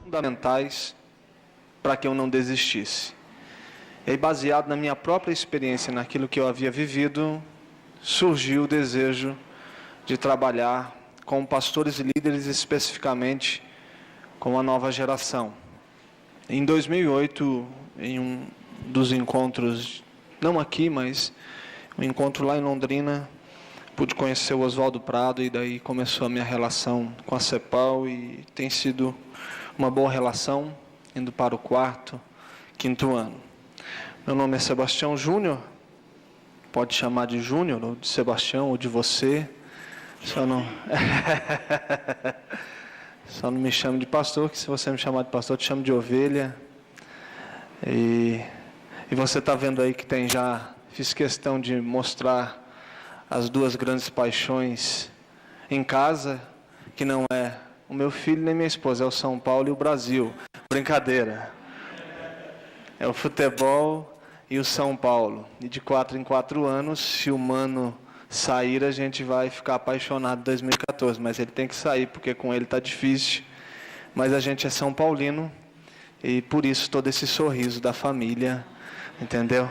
fundamentais para que eu não desistisse. E aí, baseado na minha própria experiência, naquilo que eu havia vivido, surgiu o desejo de trabalhar com pastores e líderes, especificamente com a nova geração. Em 2008, em um dos encontros, não aqui, mas um encontro lá em Londrina, pude conhecer o Oswaldo Prado e daí começou a minha relação com a CEPAL e tem sido uma boa relação, indo para o quinto ano. Meu nome é Sebastião Júnior, pode chamar de Júnior, ou de Sebastião, ou de você, só não me chame de pastor, que se você me chamar de pastor, eu te chamo de ovelha. E você está vendo aí que fiz questão de mostrar as duas grandes paixões em casa, que não é o meu filho nem minha esposa, é o São Paulo e o Brasil. Brincadeira. É o futebol e o São Paulo. E de 4 em 4 anos, se o Mano sair, a gente vai ficar apaixonado em 2014. Mas ele tem que sair, porque com ele está difícil. Mas a gente é São Paulino, e por isso todo esse sorriso da família, entendeu?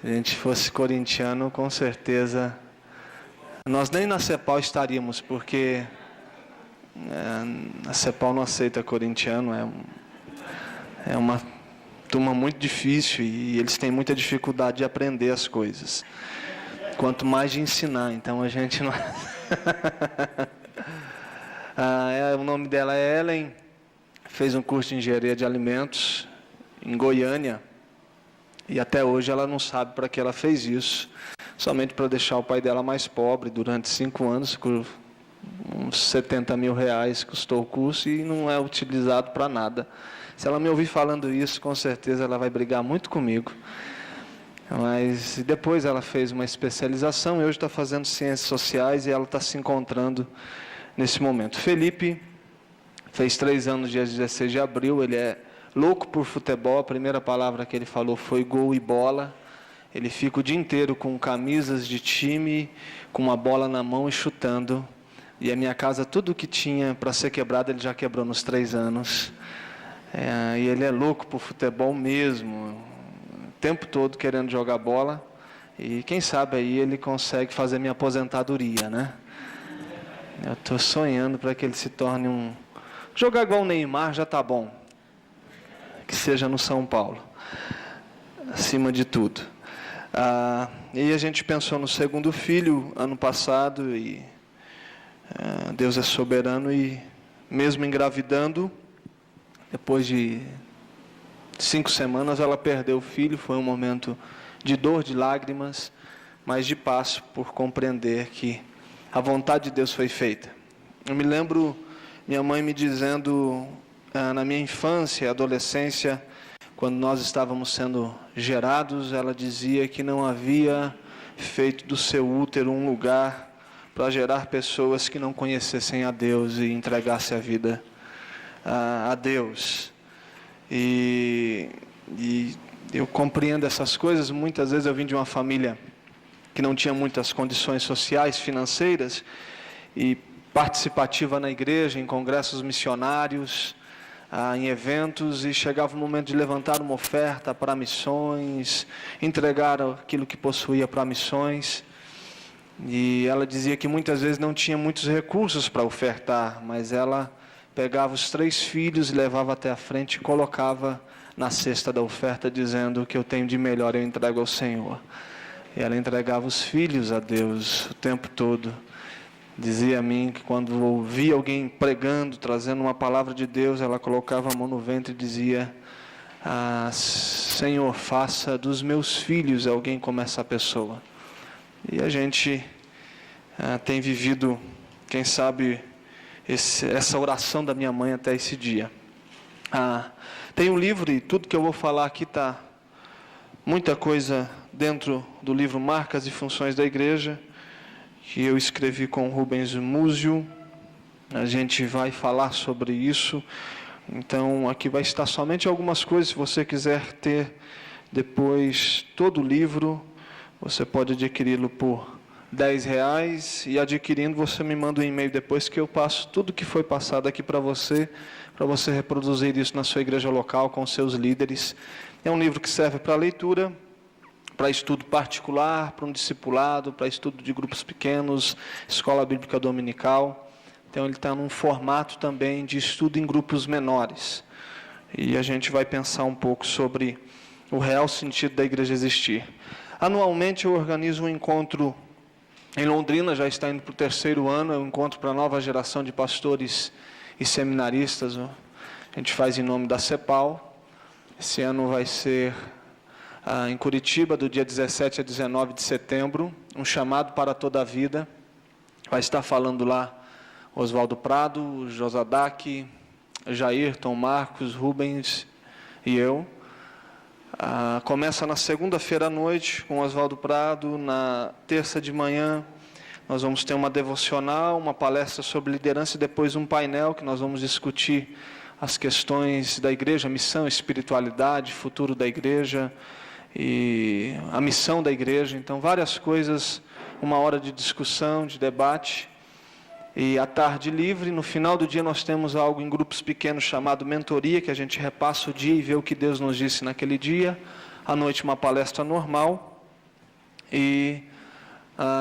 Se a gente fosse corintiano, com certeza, nós nem na CEPAL estaríamos, porque a CEPAL não aceita corintiano, é uma turma muito difícil e eles têm muita dificuldade de aprender as coisas, quanto mais de ensinar, então a gente não... O nome dela é Ellen, fez um curso de engenharia de alimentos em Goiânia, e até hoje ela não sabe para que ela fez isso, somente para deixar o pai dela mais pobre durante 5 anos, por uns 70 mil reais custou o curso e não é utilizado para nada. Se ela me ouvir falando isso, com certeza ela vai brigar muito comigo. Mas depois ela fez uma especialização e hoje está fazendo ciências sociais e ela está se encontrando nesse momento. Felipe fez 3 anos dia 16 de abril, ele é louco por futebol, a primeira palavra que ele falou foi gol e bola. Ele fica o dia inteiro com camisas de time, com uma bola na mão e chutando. E a minha casa, tudo que tinha para ser quebrado, ele já quebrou nos 3 anos. E ele é louco por futebol mesmo, o tempo todo querendo jogar bola. E quem sabe aí ele consegue fazer minha aposentadoria, né? Eu estou sonhando para que ele se torne jogar igual o Neymar já está bom. Que seja no São Paulo, acima de tudo. E a gente pensou no segundo filho ano passado e Deus é soberano e mesmo engravidando, depois de 5 semanas ela perdeu o filho. Foi um momento de dor, de lágrimas, mas de paz por compreender que a vontade de Deus foi feita. Eu me lembro minha mãe me dizendo na minha infância e adolescência, quando nós estávamos sendo gerados, ela dizia que não havia feito do seu útero um lugar para gerar pessoas que não conhecessem a Deus e entregassem a vida a Deus. E eu compreendo essas coisas. Muitas vezes eu vim de uma família que não tinha muitas condições sociais, financeiras, e participativa na igreja, em congressos missionários, em eventos, e chegava o momento de levantar uma oferta para missões, entregar aquilo que possuía para missões. E ela dizia que muitas vezes não tinha muitos recursos para ofertar, mas ela pegava os 3 filhos e levava até a frente e colocava na cesta da oferta, dizendo: o que eu tenho de melhor eu entrego ao Senhor. E ela entregava os filhos a Deus o tempo todo. Dizia a mim que quando ouvia alguém pregando, trazendo uma palavra de Deus, ela colocava a mão no ventre e dizia: Senhor, faça dos meus filhos alguém como essa pessoa. E a gente tem vivido, quem sabe, essa oração da minha mãe até esse dia. Tem um livro, e tudo que eu vou falar aqui está muita coisa dentro do livro Marcas e Funções da Igreja, que eu escrevi com o Rubens Múzio. A gente vai falar sobre isso. Então, aqui vai estar somente algumas coisas. Se você quiser ter depois todo o livro, você pode adquiri-lo por R$10, e adquirindo, você me manda um e-mail depois que eu passo tudo que foi passado aqui para você reproduzir isso na sua igreja local com seus líderes. É um livro que serve para leitura, para estudo particular, para um discipulado, para estudo de grupos pequenos, escola bíblica dominical. Então ele está num formato também de estudo em grupos menores. E a gente vai pensar um pouco sobre o real sentido da igreja existir. Anualmente eu organizo um encontro em Londrina, já está indo para o 3º ano, é um encontro para a nova geração de pastores e seminaristas. A gente faz em nome da CEPAL. Esse ano vai ser em Curitiba, do dia 17 a 19 de setembro, um chamado para toda a vida. Vai estar falando lá Oswaldo Prado, Josadac, Jairton, Marcos, Rubens e eu. Começa na segunda-feira à noite com Oswaldo Prado. Na terça de manhã nós vamos ter uma devocional, uma palestra sobre liderança e depois um painel que nós vamos discutir as questões da igreja, missão, espiritualidade, futuro da igreja e a missão da igreja. Então, várias coisas, uma hora de discussão, de debate. E à tarde livre, no final do dia nós temos algo em grupos pequenos chamado mentoria, que a gente repassa o dia e vê o que Deus nos disse naquele dia. À noite uma palestra normal. E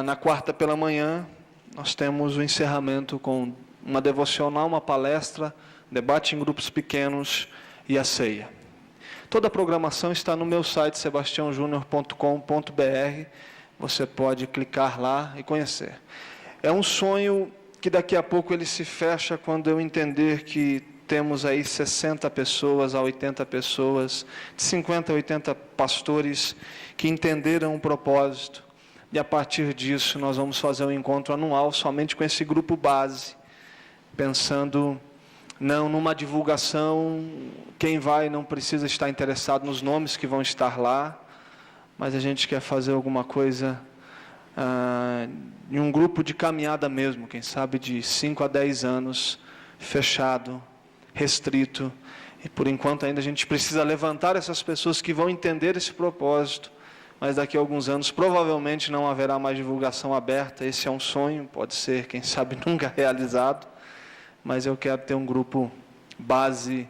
na quarta pela manhã nós temos o encerramento com uma devocional, uma palestra, debate em grupos pequenos e a ceia. Toda a programação está no meu site sebastiaojunior.com.br. Você pode clicar lá e conhecer. É um sonho que daqui a pouco ele se fecha quando eu entender que temos aí 60 pessoas a 80 pessoas, de 50 a 80 pastores que entenderam o propósito. E a partir disso nós vamos fazer um encontro anual somente com esse grupo base, pensando não numa divulgação. Quem vai não precisa estar interessado nos nomes que vão estar lá, mas a gente quer fazer alguma coisa em um grupo de caminhada mesmo, quem sabe de 5 a 10 anos, fechado, restrito, e por enquanto ainda a gente precisa levantar essas pessoas que vão entender esse propósito, mas daqui a alguns anos provavelmente não haverá mais divulgação aberta. Esse é um sonho, pode ser, quem sabe, nunca realizado, mas eu quero ter um grupo base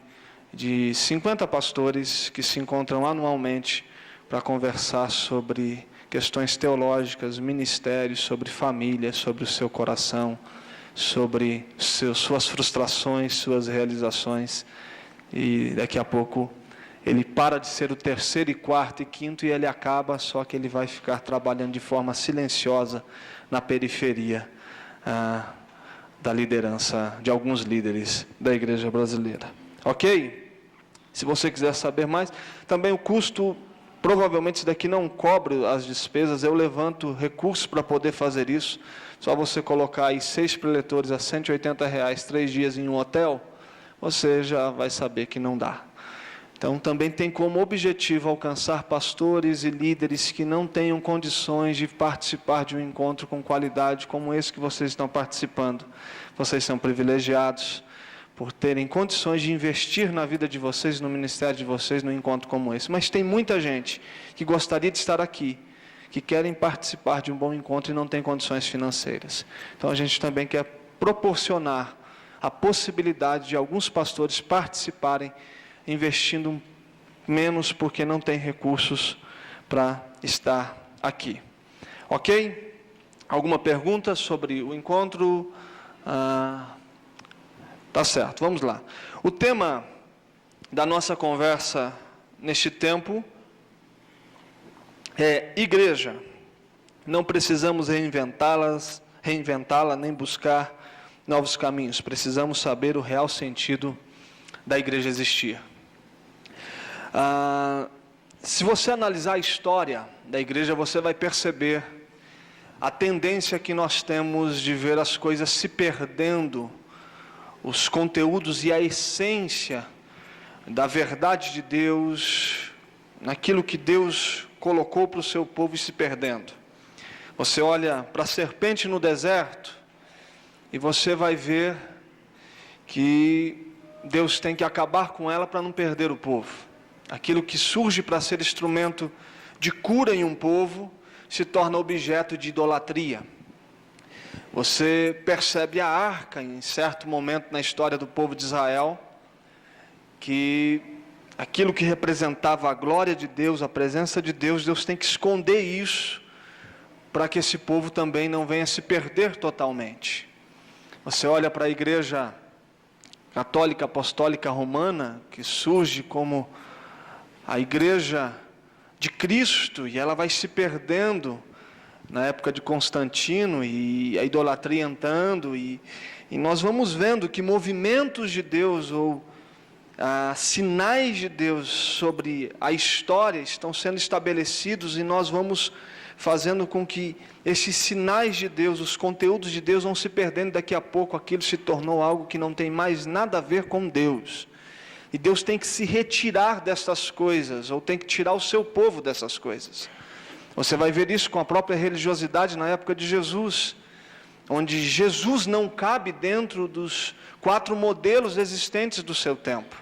de 50 pastores que se encontram anualmente para conversar sobre questões teológicas, ministérios, sobre família, sobre o seu coração, sobre suas frustrações, suas realizações. E daqui a pouco ele para de ser o 3º, 4º e 5º e ele acaba, só que ele vai ficar trabalhando de forma silenciosa na periferia da liderança, de alguns líderes da igreja brasileira. Ok? Se você quiser saber mais, também o custo, provavelmente isso daqui não cobre as despesas, eu levanto recursos para poder fazer isso. Só você colocar aí 6 preletores a R$180, 3 dias em um hotel, você já vai saber que não dá. Então também tem como objetivo alcançar pastores e líderes que não tenham condições de participar de um encontro com qualidade como esse que vocês estão participando. Vocês são privilegiados por terem condições de investir na vida de vocês, no ministério de vocês, num encontro como esse. Mas tem muita gente que gostaria de estar aqui, que querem participar de um bom encontro e não tem condições financeiras. Então a gente também quer proporcionar a possibilidade de alguns pastores participarem, investindo menos porque não tem recursos para estar aqui. Ok? Alguma pergunta sobre o encontro? Tá certo, vamos lá. O tema da nossa conversa neste tempo é igreja. Não precisamos reinventá-la, nem buscar novos caminhos. Precisamos saber o real sentido da igreja existir. Se você analisar a história da igreja, você vai perceber a tendência que nós temos de ver as coisas se perdendo, os conteúdos e a essência da verdade de Deus, naquilo que Deus colocou para o seu povo e se perdendo. Você olha para a serpente no deserto e você vai ver que Deus tem que acabar com ela para não perder o povo. Aquilo que surge para ser instrumento de cura em um povo se torna objeto de idolatria. Você percebe a arca em certo momento na história do povo de Israel, que aquilo que representava a glória de Deus, a presença de Deus, Deus tem que esconder isso, para que esse povo também não venha se perder totalmente. Você olha para a igreja católica apostólica romana, que surge como a igreja de Cristo, e ela vai se perdendo na época de Constantino, e a idolatria entrando, e nós vamos vendo que movimentos de Deus, ou sinais de Deus sobre a história estão sendo estabelecidos, e nós vamos fazendo com que esses sinais de Deus, os conteúdos de Deus vão se perdendo. Daqui a pouco aquilo se tornou algo que não tem mais nada a ver com Deus, e Deus tem que se retirar dessas coisas, ou tem que tirar o seu povo dessas coisas. Você vai ver isso com a própria religiosidade na época de Jesus, onde Jesus não cabe dentro dos 4 modelos existentes do seu tempo,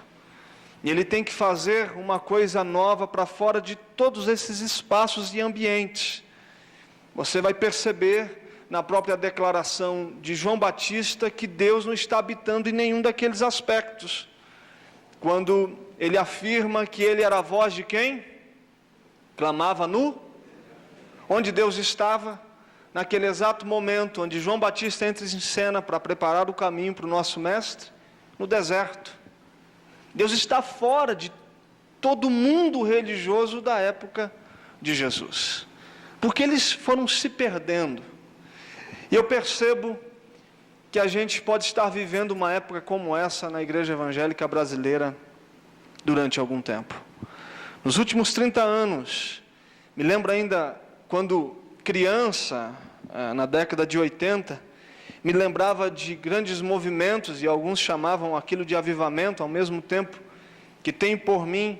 e ele tem que fazer uma coisa nova para fora de todos esses espaços e ambientes. Você vai perceber na própria declaração de João Batista que Deus não está habitando em nenhum daqueles aspectos, quando ele afirma que ele era a voz de quem? Clamava onde Deus estava? Naquele exato momento onde João Batista entra em cena para preparar o caminho para o nosso mestre, no deserto. Deus está fora de todo o mundo religioso da época de Jesus, porque eles foram se perdendo. E eu percebo que a gente pode estar vivendo uma época como essa na igreja evangélica brasileira durante algum tempo. Nos últimos 30 anos, me lembro ainda quando criança, na década de 80, me lembrava de grandes movimentos, e alguns chamavam aquilo de avivamento, ao mesmo tempo que tem por mim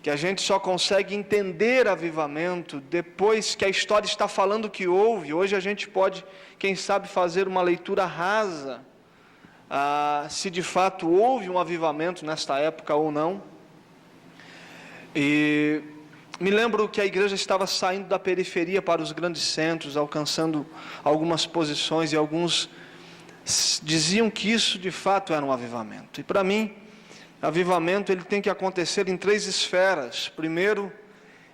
que a gente só consegue entender avivamento depois que a história está falando que houve. Hoje a gente pode, quem sabe, fazer uma leitura rasa, se de fato houve um avivamento nesta época ou não. E me lembro que a igreja estava saindo da periferia para os grandes centros, alcançando algumas posições, e alguns diziam que isso de fato era um avivamento. E para mim, avivamento ele tem que acontecer em 3 esferas. Primeiro,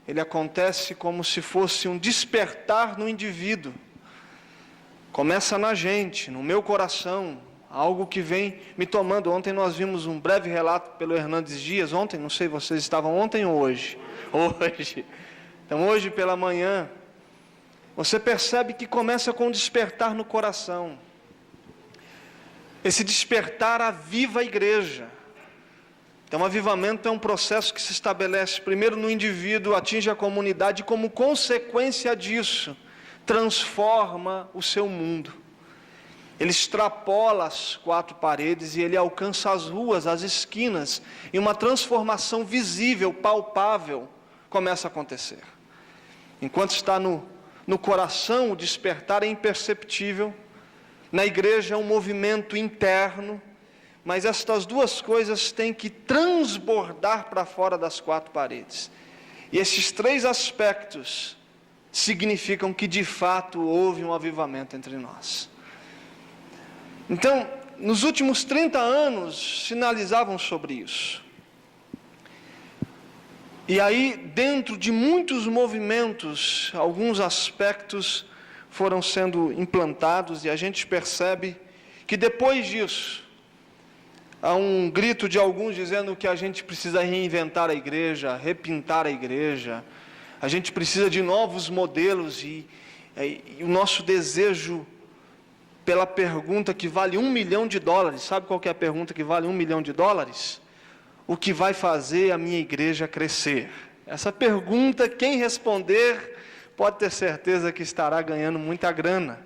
ele acontece como se fosse um despertar no indivíduo. Começa na gente, no meu coração, algo que vem me tomando. Ontem nós vimos um breve relato pelo Hernandes Dias, ontem, não sei, vocês estavam ontem ou hoje? Hoje. Então hoje pela manhã, você percebe que começa com um despertar no coração. Esse despertar aviva a igreja. Então, avivamento é um processo que se estabelece primeiro no indivíduo, atinge a comunidade, e como consequência disso, transforma o seu mundo. Ele extrapola as 4 paredes e ele alcança as ruas, as esquinas, e uma transformação visível, palpável, começa a acontecer. Enquanto está no coração, o despertar é imperceptível. Na igreja é um movimento interno, mas estas 2 coisas têm que transbordar para fora das 4 paredes. E esses 3 aspectos significam que de fato houve um avivamento entre nós. Então, nos últimos 30 anos, sinalizavam sobre isso. E aí, dentro de muitos movimentos, alguns aspectos foram sendo implantados, e a gente percebe que depois disso, há um grito de alguns dizendo que a gente precisa reinventar a igreja, repintar a igreja, a gente precisa de novos modelos, e o nosso desejo pela pergunta que vale $1 milhão, sabe qual que é a pergunta que vale $1 milhão? O que vai fazer a minha igreja crescer? Essa pergunta, quem responder, pode ter certeza que estará ganhando muita grana.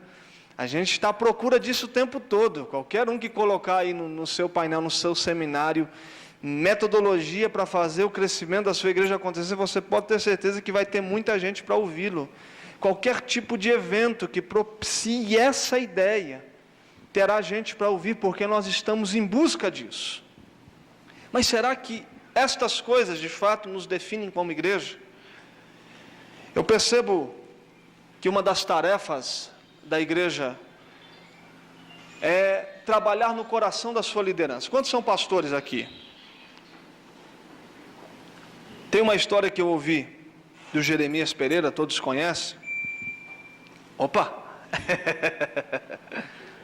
A gente está à procura disso o tempo todo. Qualquer um que colocar aí no seu painel, no seu seminário, metodologia para fazer o crescimento da sua igreja acontecer, você pode ter certeza que vai ter muita gente para ouvi-lo. Qualquer tipo de evento que propicie essa ideia, terá gente para ouvir, porque nós estamos em busca disso. Mas será que estas coisas de fato nos definem como igreja? Eu percebo que uma das tarefas da igreja é trabalhar no coração da sua liderança. Quantos são pastores aqui? Tem uma história que eu ouvi do Jeremias Pereira, todos conhecem. Opa!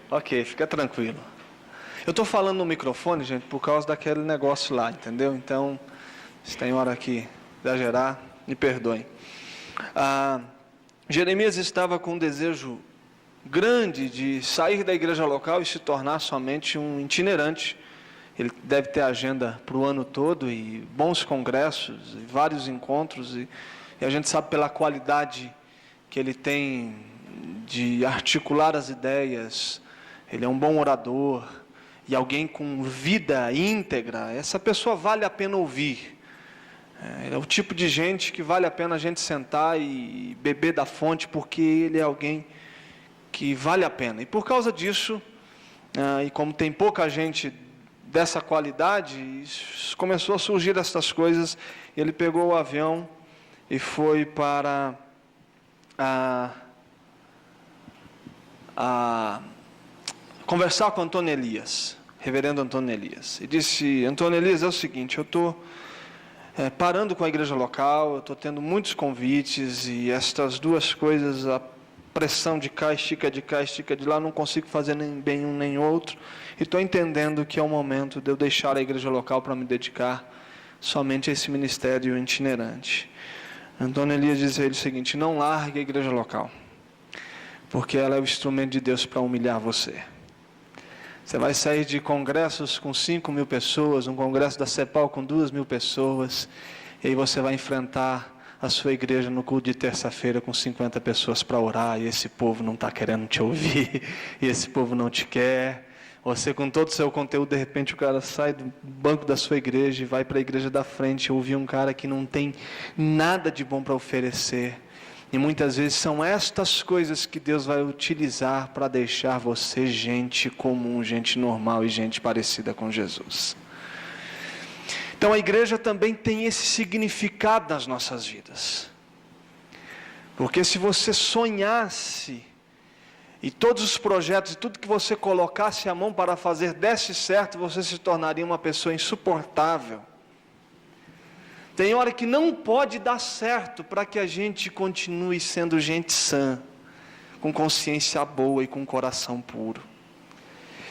Ok, fica tranquilo. Eu estou falando no microfone, gente, por causa daquele negócio lá, entendeu? Então, se tem hora que exagerar, me perdoem. Jeremias estava com um desejo grande de sair da igreja local e se tornar somente um itinerante. Ele deve ter agenda para o ano todo e bons congressos e vários encontros, e a gente sabe pela qualidade que ele tem de articular as ideias. Ele é um bom orador e alguém com vida íntegra. Essa pessoa vale a pena ouvir. É o tipo de gente que vale a pena a gente sentar e beber da fonte, porque ele é alguém que vale a pena. E por causa disso, e como tem pouca gente dessa qualidade, começou a surgir essas coisas. Ele pegou o avião e foi para conversar com Antônio Elias, reverendo Antônio Elias. E disse: Antônio Elias, é o seguinte, eu estou parando com a igreja local, eu estou tendo muitos convites, e estas duas coisas, a pressão de cá, estica de lá, não consigo fazer nem bem um nem outro, e estou entendendo que é o momento de eu deixar a igreja local para me dedicar somente a esse ministério itinerante. Antônio Elias diz a ele o seguinte: não largue a igreja local, porque ela é o instrumento de Deus para humilhar você. Você vai sair de congressos com 5.000 pessoas, um congresso da CEPAL com 2.000 pessoas, e aí você vai enfrentar a sua igreja no culto de terça-feira com 50 pessoas para orar, e esse povo não está querendo te ouvir, e esse povo não te quer. Você, com todo o seu conteúdo, de repente o cara sai do banco da sua igreja e vai para a igreja da frente ouvir um cara que não tem nada de bom para oferecer. E muitas vezes são estas coisas que Deus vai utilizar para deixar você gente comum, gente normal e gente parecida com Jesus. Então a igreja também tem esse significado nas nossas vidas. Porque se você sonhasse, e todos os projetos, e tudo que você colocasse a mão para fazer desse certo, você se tornaria uma pessoa insuportável. Tem hora que não pode dar certo para que a gente continue sendo gente sã, com consciência boa e com coração puro.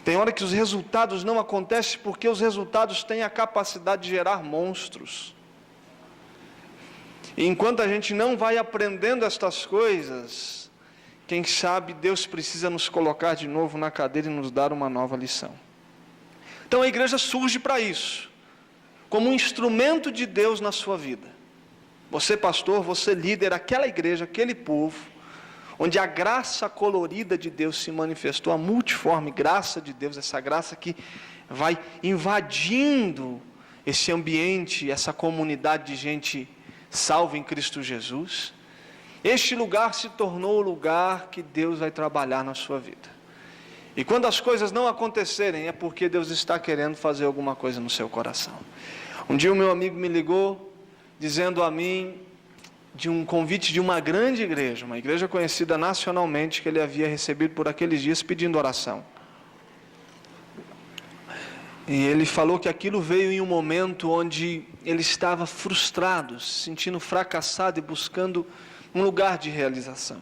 Tem hora que os resultados não acontecem porque os resultados têm a capacidade de gerar monstros. E enquanto a gente não vai aprendendo estas coisas, quem sabe Deus precisa nos colocar de novo na cadeira e nos dar uma nova lição. Então a igreja surge para isso, como um instrumento de Deus na sua vida. Você pastor, você líder, aquela igreja, aquele povo, onde a graça colorida de Deus se manifestou, a multiforme graça de Deus, essa graça que vai invadindo esse ambiente, essa comunidade de gente salva em Cristo Jesus. Este lugar se tornou o lugar que Deus vai trabalhar na sua vida. E quando as coisas não acontecerem, é porque Deus está querendo fazer alguma coisa no seu coração. Um dia o meu amigo me ligou, dizendo a mim de um convite de uma grande igreja, uma igreja conhecida nacionalmente, que ele havia recebido por aqueles dias pedindo oração. E ele falou que aquilo veio em um momento onde ele estava frustrado, se sentindo fracassado e buscando um lugar de realização.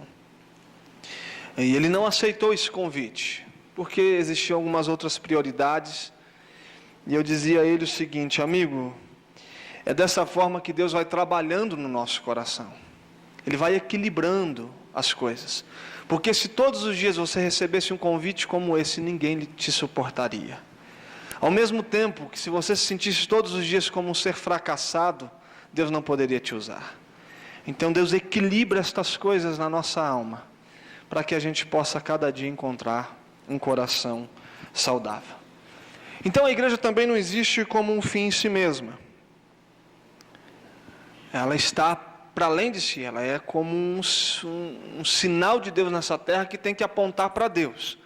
E ele não aceitou esse convite, porque existiam algumas outras prioridades. E eu dizia a ele o seguinte: amigo, é dessa forma que Deus vai trabalhando no nosso coração. Ele vai equilibrando as coisas. Porque se todos os dias você recebesse um convite como esse, ninguém te suportaria. Ao mesmo tempo que se você se sentisse todos os dias como um ser fracassado, Deus não poderia te usar. Então Deus equilibra estas coisas na nossa alma, para que a gente possa cada dia encontrar um coração saudável. Então a igreja também não existe como um fim em si mesma. Ela está para além de si, ela é como um sinal de Deus nessa terra que tem que apontar para Deus.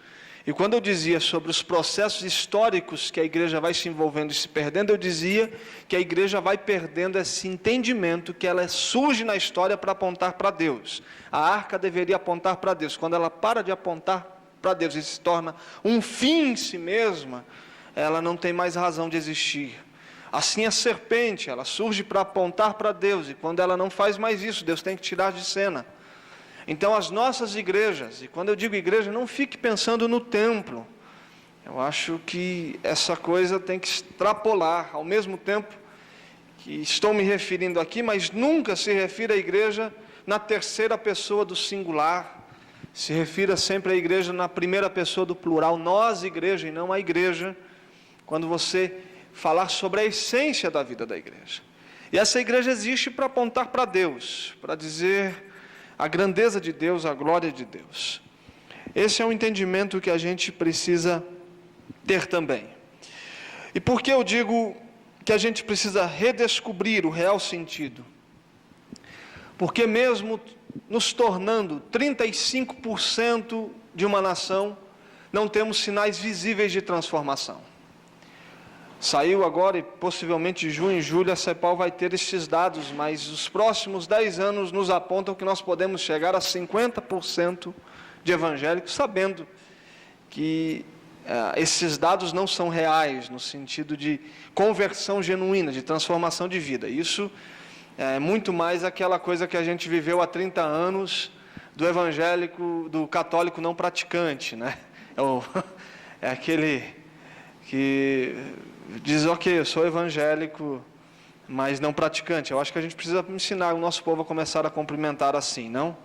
E quando eu dizia sobre os processos históricos que a igreja vai se envolvendo e se perdendo, eu dizia que a igreja vai perdendo esse entendimento que ela surge na história para apontar para Deus. A arca deveria apontar para Deus. Quando ela para de apontar para Deus e se torna um fim em si mesma, ela não tem mais razão de existir. Assim a serpente, ela surge para apontar para Deus, e quando ela não faz mais isso, Deus tem que tirar de cena. Então as nossas igrejas, e quando eu digo igreja, não fique pensando no templo. Eu acho que essa coisa tem que extrapolar, ao mesmo tempo que estou me referindo aqui, mas nunca se refira à igreja na terceira pessoa do singular, se refira sempre à igreja na primeira pessoa do plural, nós igreja e não a igreja, quando você falar sobre a essência da vida da igreja. E essa igreja existe para apontar para Deus, para dizer a grandeza de Deus, a glória de Deus. Esse é um entendimento que a gente precisa ter também. E por que eu digo que a gente precisa redescobrir o real sentido? Porque mesmo nos tornando 35% de uma nação, não temos sinais visíveis de transformação. Saiu agora, e possivelmente de junho e julho, a CEPAL vai ter esses dados, mas os próximos 10 anos nos apontam que nós podemos chegar a 50% de evangélicos, sabendo que esses dados não são reais, no sentido de conversão genuína, de transformação de vida. Isso é muito mais aquela coisa que a gente viveu há 30 anos, do evangélico, do católico não praticante, né? É aquele que diz, ok, eu sou evangélico, mas não praticante. Eu acho que a gente precisa ensinar o nosso povo a começar a cumprimentar assim, não?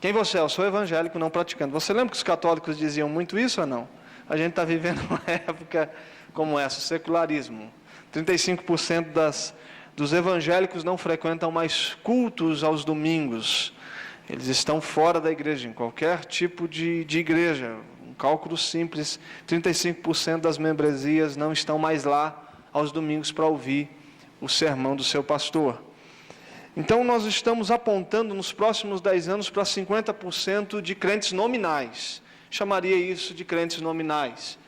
Quem você é? Eu sou evangélico não praticante. Você lembra que os católicos diziam muito isso ou não? A gente está vivendo uma época como essa, o secularismo. 35% dos evangélicos não frequentam mais cultos aos domingos. Eles estão fora da igreja, em qualquer tipo de igreja. Um cálculo simples, 35% das membresias não estão mais lá aos domingos para ouvir o sermão do seu pastor. Então nós estamos apontando nos próximos 10 anos para 50% de crentes nominais. Chamaria isso de crentes nominais.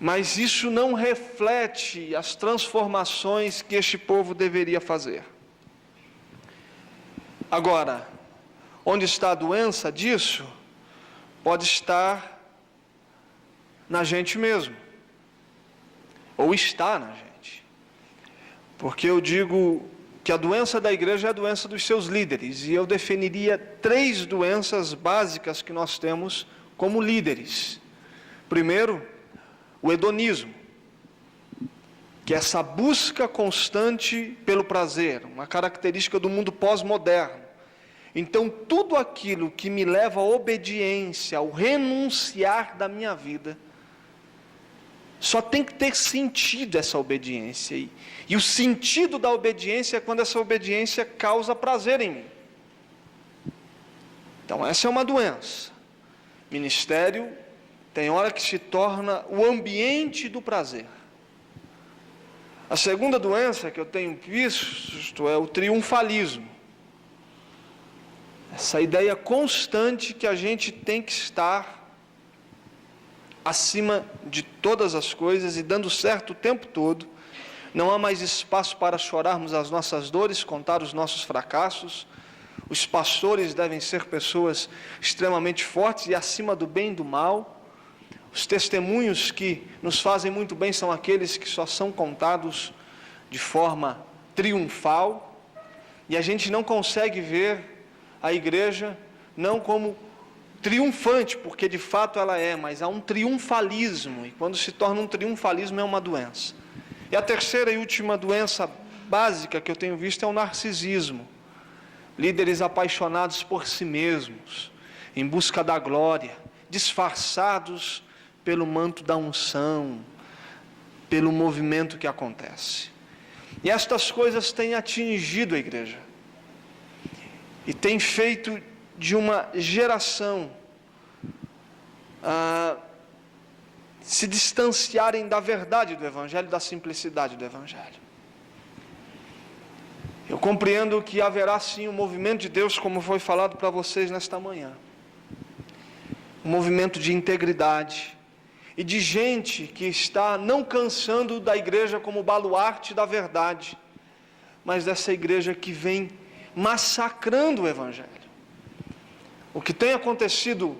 Mas isso não reflete as transformações que este povo deveria fazer. Agora, onde está a doença disso? Pode estar na gente mesmo, ou está na gente, porque eu digo que a doença da igreja é a doença dos seus líderes, e eu definiria 3 doenças básicas que nós temos como líderes. Primeiro, o hedonismo, que é essa busca constante pelo prazer, uma característica do mundo pós-moderno. Então, tudo aquilo que me leva à obediência, ao renunciar da minha vida, só tem que ter sentido essa obediência. E o sentido da obediência é quando essa obediência causa prazer em mim. Então, essa é uma doença. Ministério tem hora que se torna o ambiente do prazer. A segunda doença que eu tenho visto é o triunfalismo. Essa ideia constante que a gente tem que estar acima de todas as coisas e dando certo o tempo todo. Não há mais espaço para chorarmos as nossas dores, contar os nossos fracassos. Os pastores devem ser pessoas extremamente fortes e acima do bem e do mal. Os testemunhos que nos fazem muito bem são aqueles que só são contados de forma triunfal. E a gente não consegue ver a igreja não como triunfante, porque de fato ela é, mas há um triunfalismo, e quando se torna um triunfalismo é uma doença. E a terceira e última doença básica que eu tenho visto é o narcisismo. Líderes apaixonados por si mesmos, em busca da glória, disfarçados pelo manto da unção, pelo movimento que acontece. E estas coisas têm atingido a igreja. E tem feito de uma geração se distanciarem da verdade do Evangelho, da simplicidade do Evangelho. Eu compreendo que haverá sim um movimento de Deus, como foi falado para vocês nesta manhã. Um movimento de integridade e de gente que está não cansando da igreja como baluarte da verdade, mas dessa igreja que vem massacrando o Evangelho. O que tem acontecido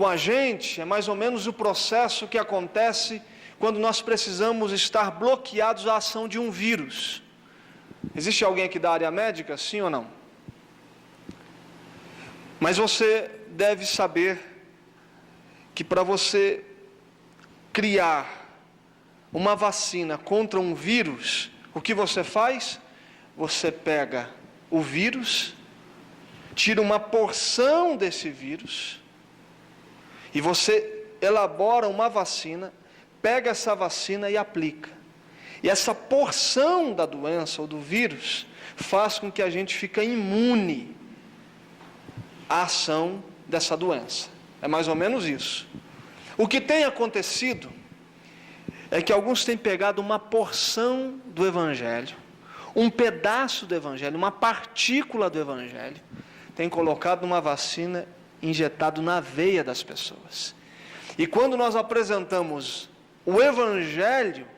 com a gente é mais ou menos o processo que acontece quando nós precisamos estar bloqueados à ação de um vírus. Existe alguém aqui da área médica, sim ou não? Mas você deve saber que para você criar uma vacina contra um vírus, o que você faz? Você pega o vírus, tira uma porção desse vírus, e você elabora uma vacina, pega essa vacina e aplica. E essa porção da doença ou do vírus faz com que a gente fique imune à ação dessa doença. É mais ou menos isso. O que tem acontecido é que alguns têm pegado uma porção do Evangelho, um pedaço do Evangelho, uma partícula do Evangelho, têm colocado numa vacina, injetado na veia das pessoas. E quando nós apresentamos o Evangelho,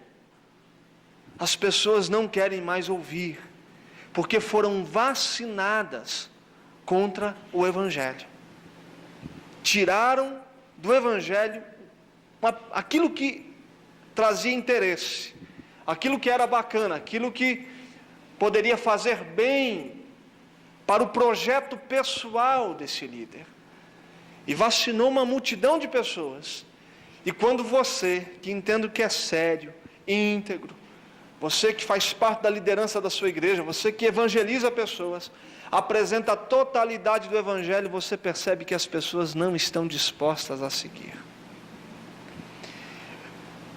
as pessoas não querem mais ouvir, porque foram vacinadas contra o Evangelho. Tiraram do Evangelho aquilo que trazia interesse, aquilo que era bacana, aquilo que poderia fazer bem para o projeto pessoal desse líder. E vacinou uma multidão de pessoas. E quando você, que entendo que é sério, íntegro, você que faz parte da liderança da sua igreja, você que evangeliza pessoas, apresenta a totalidade do Evangelho, você percebe que as pessoas não estão dispostas a seguir.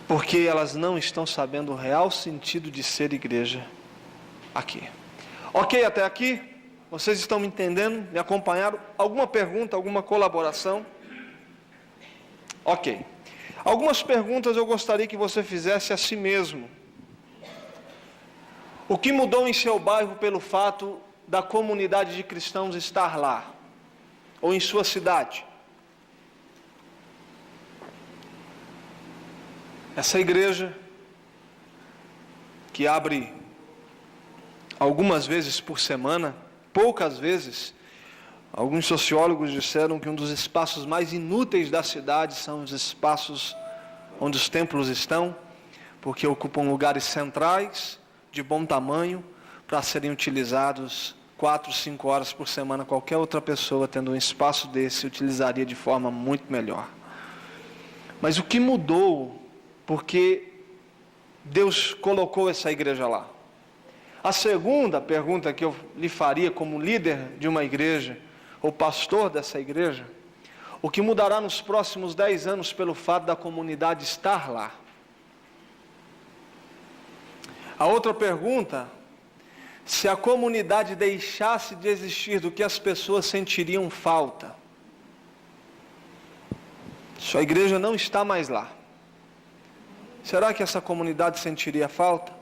Porque elas não estão sabendo o real sentido de ser igreja aqui. Ok, até aqui? Vocês estão me entendendo? Me acompanharam? Alguma pergunta, alguma colaboração? Ok. Algumas perguntas eu gostaria que você fizesse a si mesmo. O que mudou em seu bairro pelo fato da comunidade de cristãos estar lá? Ou em sua cidade? Essa igreja, que abre algumas vezes por semana, poucas vezes, alguns sociólogos disseram que um dos espaços mais inúteis da cidade são os espaços onde os templos estão, porque ocupam lugares centrais, de bom tamanho, para serem utilizados 4, 5 horas por semana. Qualquer outra pessoa tendo um espaço desse utilizaria de forma muito melhor. Mas o que mudou, porque Deus colocou essa igreja lá? A segunda pergunta que eu lhe faria como líder de uma igreja, ou pastor dessa igreja, o que mudará nos próximos 10 anos pelo fato da comunidade estar lá? A outra pergunta, se a comunidade deixasse de existir, do que as pessoas sentiriam falta? Sua igreja não está mais lá. Será que essa comunidade sentiria falta?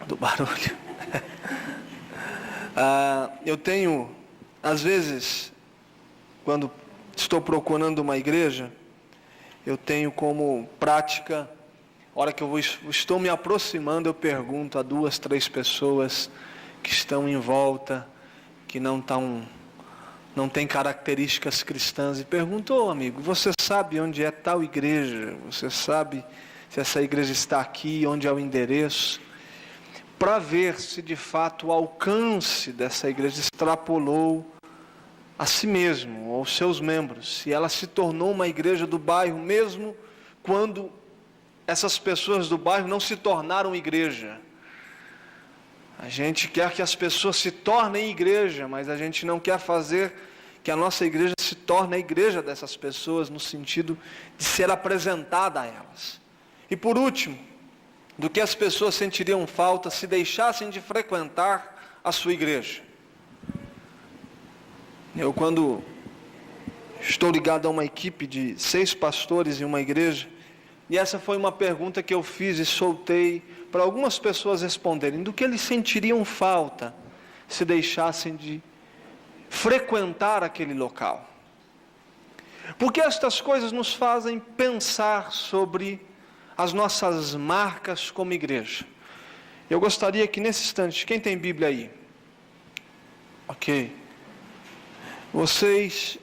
Do barulho. Eu tenho, às vezes, quando estou procurando uma igreja, eu tenho como prática, a hora que eu estou me aproximando, eu pergunto a 2, 3 pessoas que estão em volta, que não têm características cristãs, e pergunto: ô amigo, você sabe onde é tal igreja? Você sabe se essa igreja está aqui, onde é o endereço? Para ver se de fato o alcance dessa igreja extrapolou a si mesmo, aos seus membros, se ela se tornou uma igreja do bairro, mesmo quando essas pessoas do bairro não se tornaram igreja. A gente quer que as pessoas se tornem igreja, mas a gente não quer fazer que a nossa igreja se torne a igreja dessas pessoas, no sentido de ser apresentada a elas. E por último, do que as pessoas sentiriam falta se deixassem de frequentar a sua igreja. Eu, quando estou ligado a uma equipe de 6 pastores em uma igreja, e essa foi uma pergunta que eu fiz e soltei para algumas pessoas responderem, do que eles sentiriam falta se deixassem de frequentar aquele local. Porque estas coisas nos fazem pensar sobre as nossas marcas como igreja. Eu gostaria que nesse instante, quem tem Bíblia aí? Ok. Vocês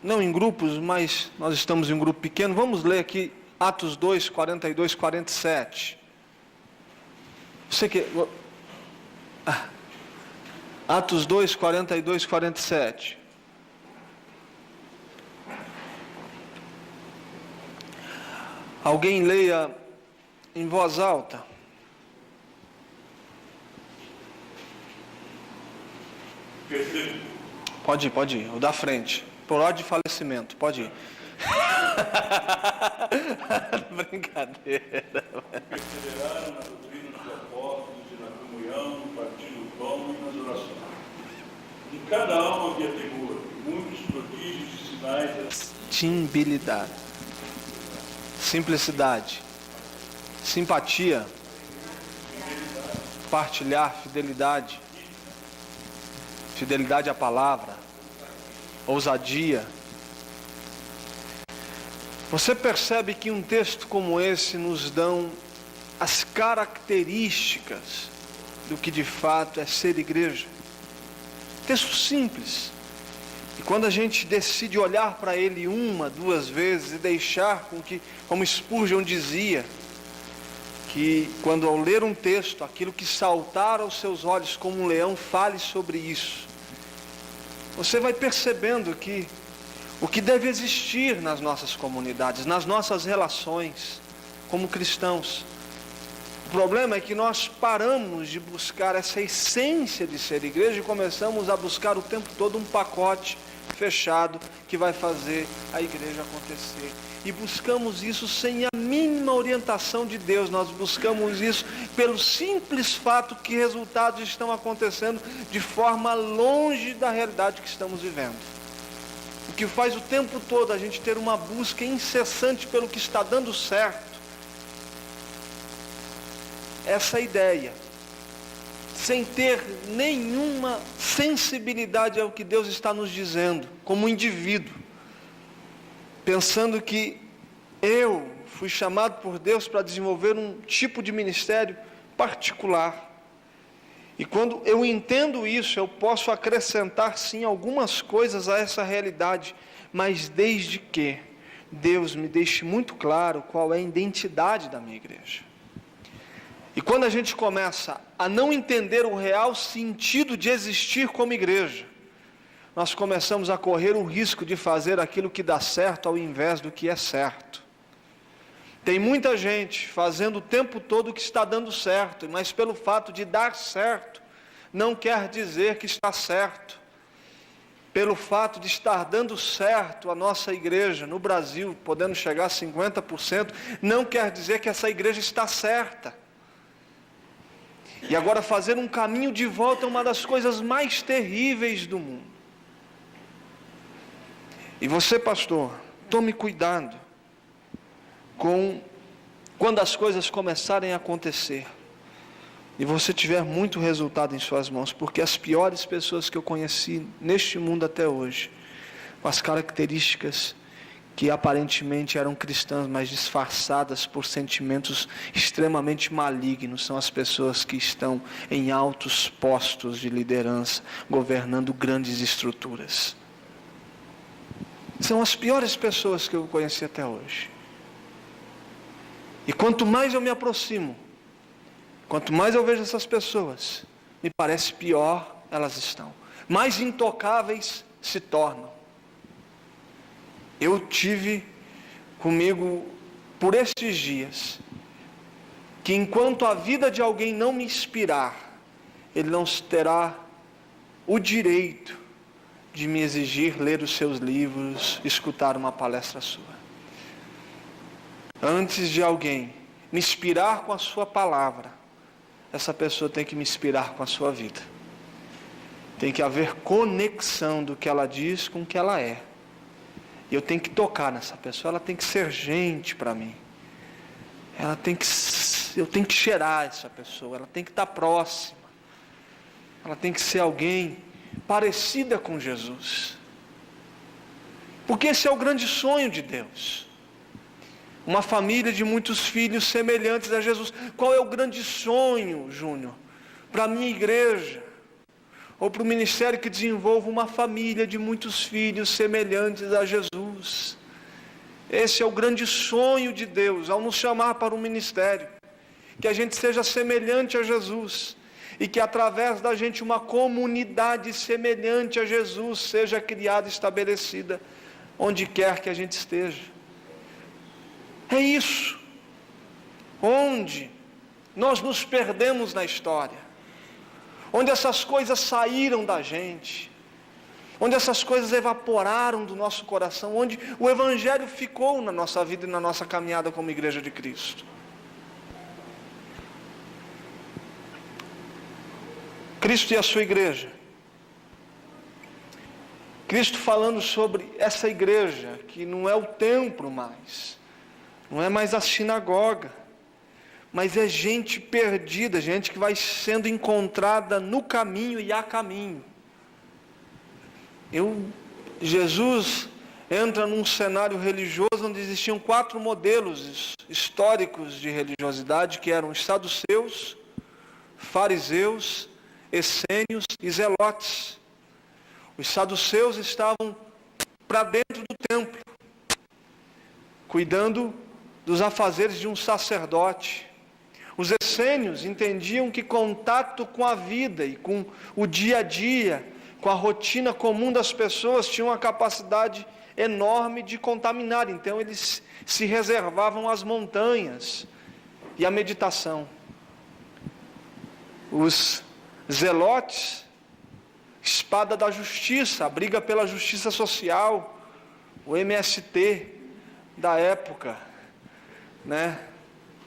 não em grupos, mas nós estamos em um grupo pequeno. Vamos ler aqui Atos 2, 42, 47. Você que... Atos 2, 42, 47. Alguém leia em voz alta. Pode ir. O da frente. Por ordem de falecimento. Pode ir. Brincadeira. Perseveraram na doutrina dos apóstolos e na comunhão, no partir do pão e nas orações. Em cada alma havia temor, muitos prodígios e sinais. Timbilidade, simplicidade, simpatia, partilhar, fidelidade à palavra, ousadia. Você percebe que um texto como esse nos dão as características do que de fato é ser igreja. Texto simples. E quando a gente decide olhar para ele uma, duas vezes e deixar com que, como Spurgeon dizia, que quando ao ler um texto, aquilo que saltar aos seus olhos como um leão, fale sobre isso. Você vai percebendo que o que deve existir nas nossas comunidades, nas nossas relações, como cristãos. O problema é que nós paramos de buscar essa essência de ser igreja e começamos a buscar o tempo todo um pacote fechado que vai fazer a igreja acontecer. E buscamos isso sem a mínima orientação de Deus. Nós buscamos isso pelo simples fato que resultados estão acontecendo de forma longe da realidade que estamos vivendo. O que faz o tempo todo a gente ter uma busca incessante pelo que está dando certo. Essa ideia, sem ter nenhuma sensibilidade ao que Deus está nos dizendo, como indivíduo, pensando que eu fui chamado por Deus para desenvolver um tipo de ministério particular. E quando eu entendo isso, eu posso acrescentar sim algumas coisas a essa realidade, mas desde que Deus me deixe muito claro qual é a identidade da minha igreja. E quando a gente começa a não entender o real sentido de existir como igreja, nós começamos a correr o risco de fazer aquilo que dá certo ao invés do que é certo. Tem muita gente fazendo o tempo todo o que está dando certo, mas pelo fato de dar certo, não quer dizer que está certo. Pelo fato de estar dando certo a nossa igreja no Brasil, podendo chegar a 50%, não quer dizer que essa igreja está certa. E agora fazer um caminho de volta é uma das coisas mais terríveis do mundo. E você, pastor, tome cuidado quando as coisas começarem a acontecer e você tiver muito resultado em suas mãos, porque as piores pessoas que eu conheci neste mundo até hoje, com as características que aparentemente eram cristãs, mas disfarçadas por sentimentos extremamente malignos, são as pessoas que estão em altos postos de liderança, governando grandes estruturas. São as piores pessoas que eu conheci até hoje. E quanto mais eu me aproximo, quanto mais eu vejo essas pessoas, me parece pior elas estão. Mais intocáveis se tornam. Eu tive comigo por estes dias, que enquanto a vida de alguém não me inspirar, ele não terá o direito de me exigir ler os seus livros, escutar uma palestra sua. Antes de alguém me inspirar com a sua palavra, essa pessoa tem que me inspirar com a sua vida. Tem que haver conexão do que ela diz com o que ela é. E eu tenho que tocar nessa pessoa, ela tem que ser gente para mim. Eu tenho que cheirar essa pessoa, ela tem que estar próxima. Ela tem que ser alguém parecida com Jesus. Porque esse é o grande sonho de Deus. Uma família de muitos filhos semelhantes a Jesus. Qual é o grande sonho, Júnior, para a minha igreja? ou para o ministério que desenvolva uma família de muitos filhos semelhantes a Jesus. Esse é o grande sonho de Deus ao nos chamar para um ministério, que a gente seja semelhante a Jesus, e que através da gente uma comunidade semelhante a Jesus seja criada e estabelecida, onde quer que a gente esteja. É isso, onde nós nos perdemos na história, onde essas coisas saíram da gente, onde essas coisas evaporaram do nosso coração, onde o Evangelho ficou na nossa vida e na nossa caminhada como Igreja de Cristo. Cristo e a sua igreja. Cristo falando sobre essa igreja, que não é o templo mais, não é mais a sinagoga, mas é gente perdida, gente que vai sendo encontrada no caminho e a caminho. Jesus entra num cenário religioso onde existiam 4 modelos históricos de religiosidade, que eram os saduceus, fariseus, essênios e zelotes. Os saduceus estavam para dentro do templo, cuidando dos afazeres de um sacerdote. Os essênios entendiam que contato com a vida e com o dia a dia, com a rotina comum das pessoas, tinham uma capacidade enorme de contaminar. Então eles se reservavam às montanhas e à meditação. Os zelotes, espada da justiça, a briga pela justiça social, o MST da época, né?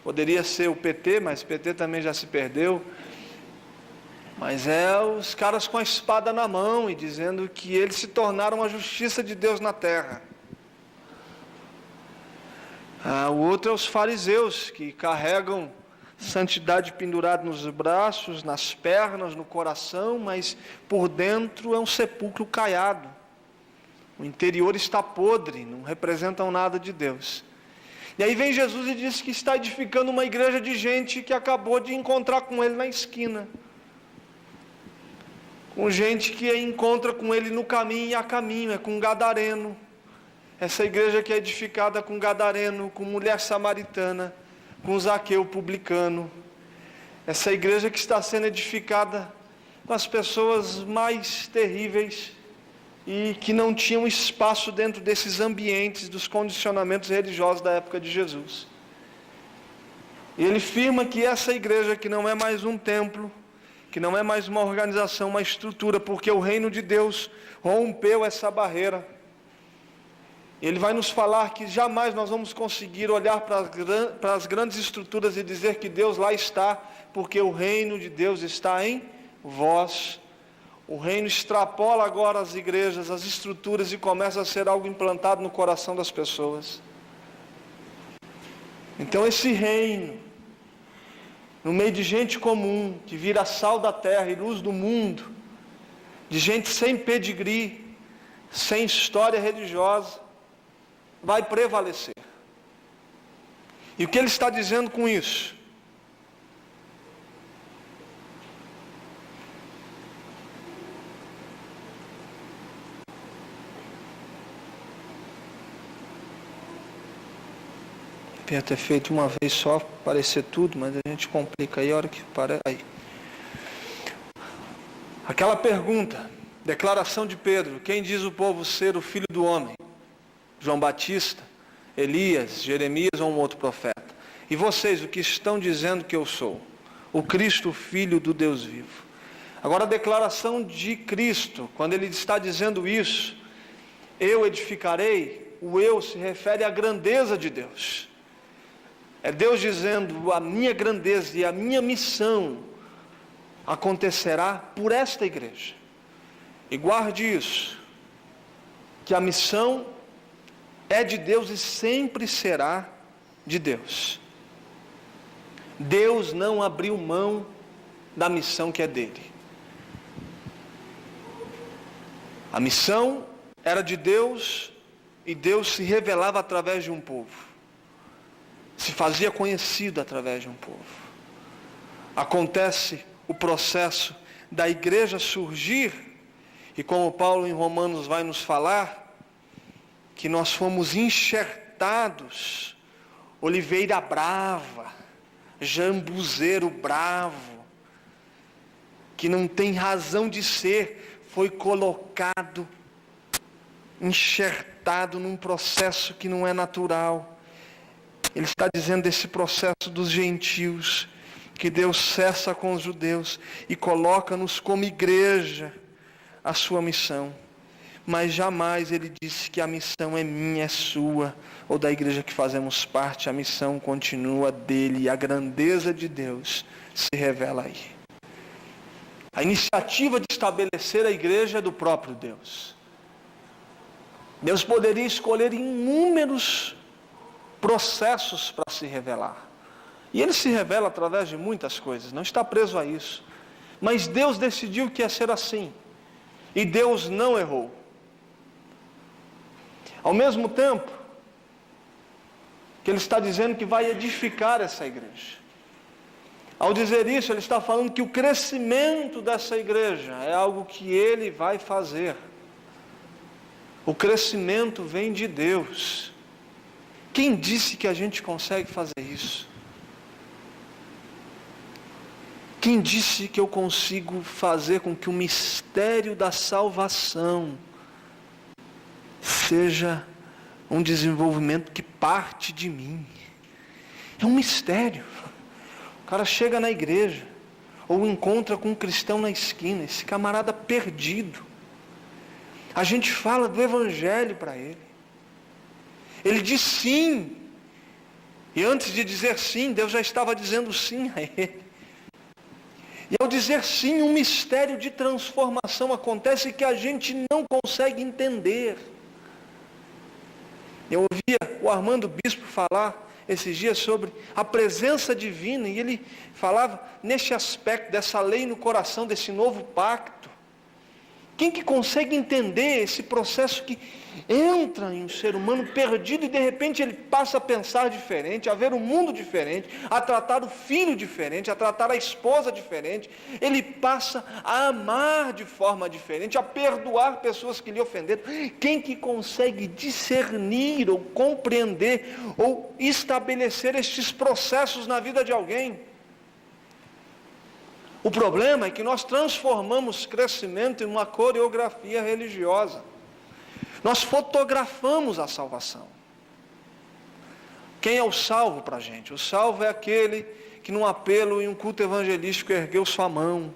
Poderia ser o PT, mas o PT também já se perdeu. Mas é os caras com a espada na mão e dizendo que eles se tornaram a justiça de Deus na terra. O outro é os fariseus, que carregam santidade pendurada nos braços, nas pernas, no coração, mas por dentro é um sepulcro caiado. O interior está podre, não representam nada de Deus. E aí vem Jesus e diz que está edificando uma igreja de gente que acabou de encontrar com ele na esquina. Com gente que encontra com ele no caminho e a caminho, é com gadareno. Essa igreja que é edificada com gadareno, com mulher samaritana, com Zaqueu publicano. Essa igreja que está sendo edificada com as pessoas mais terríveis e que não tinham espaço dentro desses ambientes, dos condicionamentos religiosos da época de Jesus. E ele afirma que essa igreja, que não é mais um templo, que não é mais uma organização, uma estrutura, porque o reino de Deus rompeu essa barreira. Ele vai nos falar que jamais nós vamos conseguir olhar para as grandes estruturas e dizer que Deus lá está, porque o reino de Deus está em vós. O reino extrapola agora as igrejas, as estruturas, e começa a ser algo implantado no coração das pessoas. Então esse reino, no meio de gente comum, que vira sal da terra e luz do mundo, de gente sem pedigree, sem história religiosa, vai prevalecer. E o que ele está dizendo com isso? Devia ter feito uma vez só, parecer tudo, mas a gente complica aí a hora que para aí. Aquela pergunta, declaração de Pedro: quem diz o povo ser o filho do homem? João Batista, Elias, Jeremias ou um outro profeta? E vocês, o que estão dizendo que eu sou? O Cristo, filho do Deus vivo. Agora a declaração de Cristo, quando ele está dizendo isso, eu edificarei, o eu se refere à grandeza de Deus. É Deus dizendo: a minha grandeza e a minha missão acontecerá por esta igreja. E guarde isso, que a missão é de Deus e sempre será de Deus. Deus não abriu mão da missão que é dele. A missão era de Deus e Deus se revelava através de um povo. Se fazia conhecido através de um povo. Acontece o processo da igreja surgir, e como Paulo em Romanos vai nos falar, que nós fomos enxertados, oliveira brava, jambuzeiro bravo, que não tem razão de ser, foi colocado, enxertado num processo que não é natural. Ele está dizendo desse processo dos gentios, que Deus cessa com os judeus e coloca-nos como igreja a sua missão. Mas jamais ele disse que a missão é minha, é sua, ou da igreja que fazemos parte. A missão continua dele, e a grandeza de Deus se revela aí. A iniciativa de estabelecer a igreja é do próprio Deus. Deus poderia escolher inúmeros processos para se revelar. E ele se revela através de muitas coisas, não está preso a isso. Mas Deus decidiu que ia ser assim. E Deus não errou. Ao mesmo tempo que ele está dizendo que vai edificar essa igreja. Ao dizer isso, ele está falando que o crescimento dessa igreja é algo que ele vai fazer. O crescimento vem de Deus. Quem disse que a gente consegue fazer isso? Quem disse que eu consigo fazer com que o mistério da salvação seja um desenvolvimento que parte de mim? É um mistério. O cara chega na igreja, ou encontra com um cristão na esquina, esse camarada perdido. A gente fala do evangelho para ele. Ele diz sim. E antes de dizer sim, Deus já estava dizendo sim a ele. E ao dizer sim, um mistério de transformação acontece que a gente não consegue entender. Eu ouvia o Armando Bispo falar esses dias sobre a presença divina, e ele falava neste aspecto dessa lei no coração, desse novo pacto. Quem que consegue entender esse processo que entra em um ser humano perdido e de repente ele passa a pensar diferente, a ver o mundo diferente, a tratar o filho diferente, a tratar a esposa diferente, ele passa a amar de forma diferente, a perdoar pessoas que lhe ofenderam. Quem que consegue discernir ou compreender ou estabelecer estes processos na vida de alguém? O problema é que nós transformamos crescimento em uma coreografia religiosa. Nós fotografamos a salvação. Quem é o salvo para a gente? O salvo é aquele que num apelo em um culto evangelístico ergueu sua mão,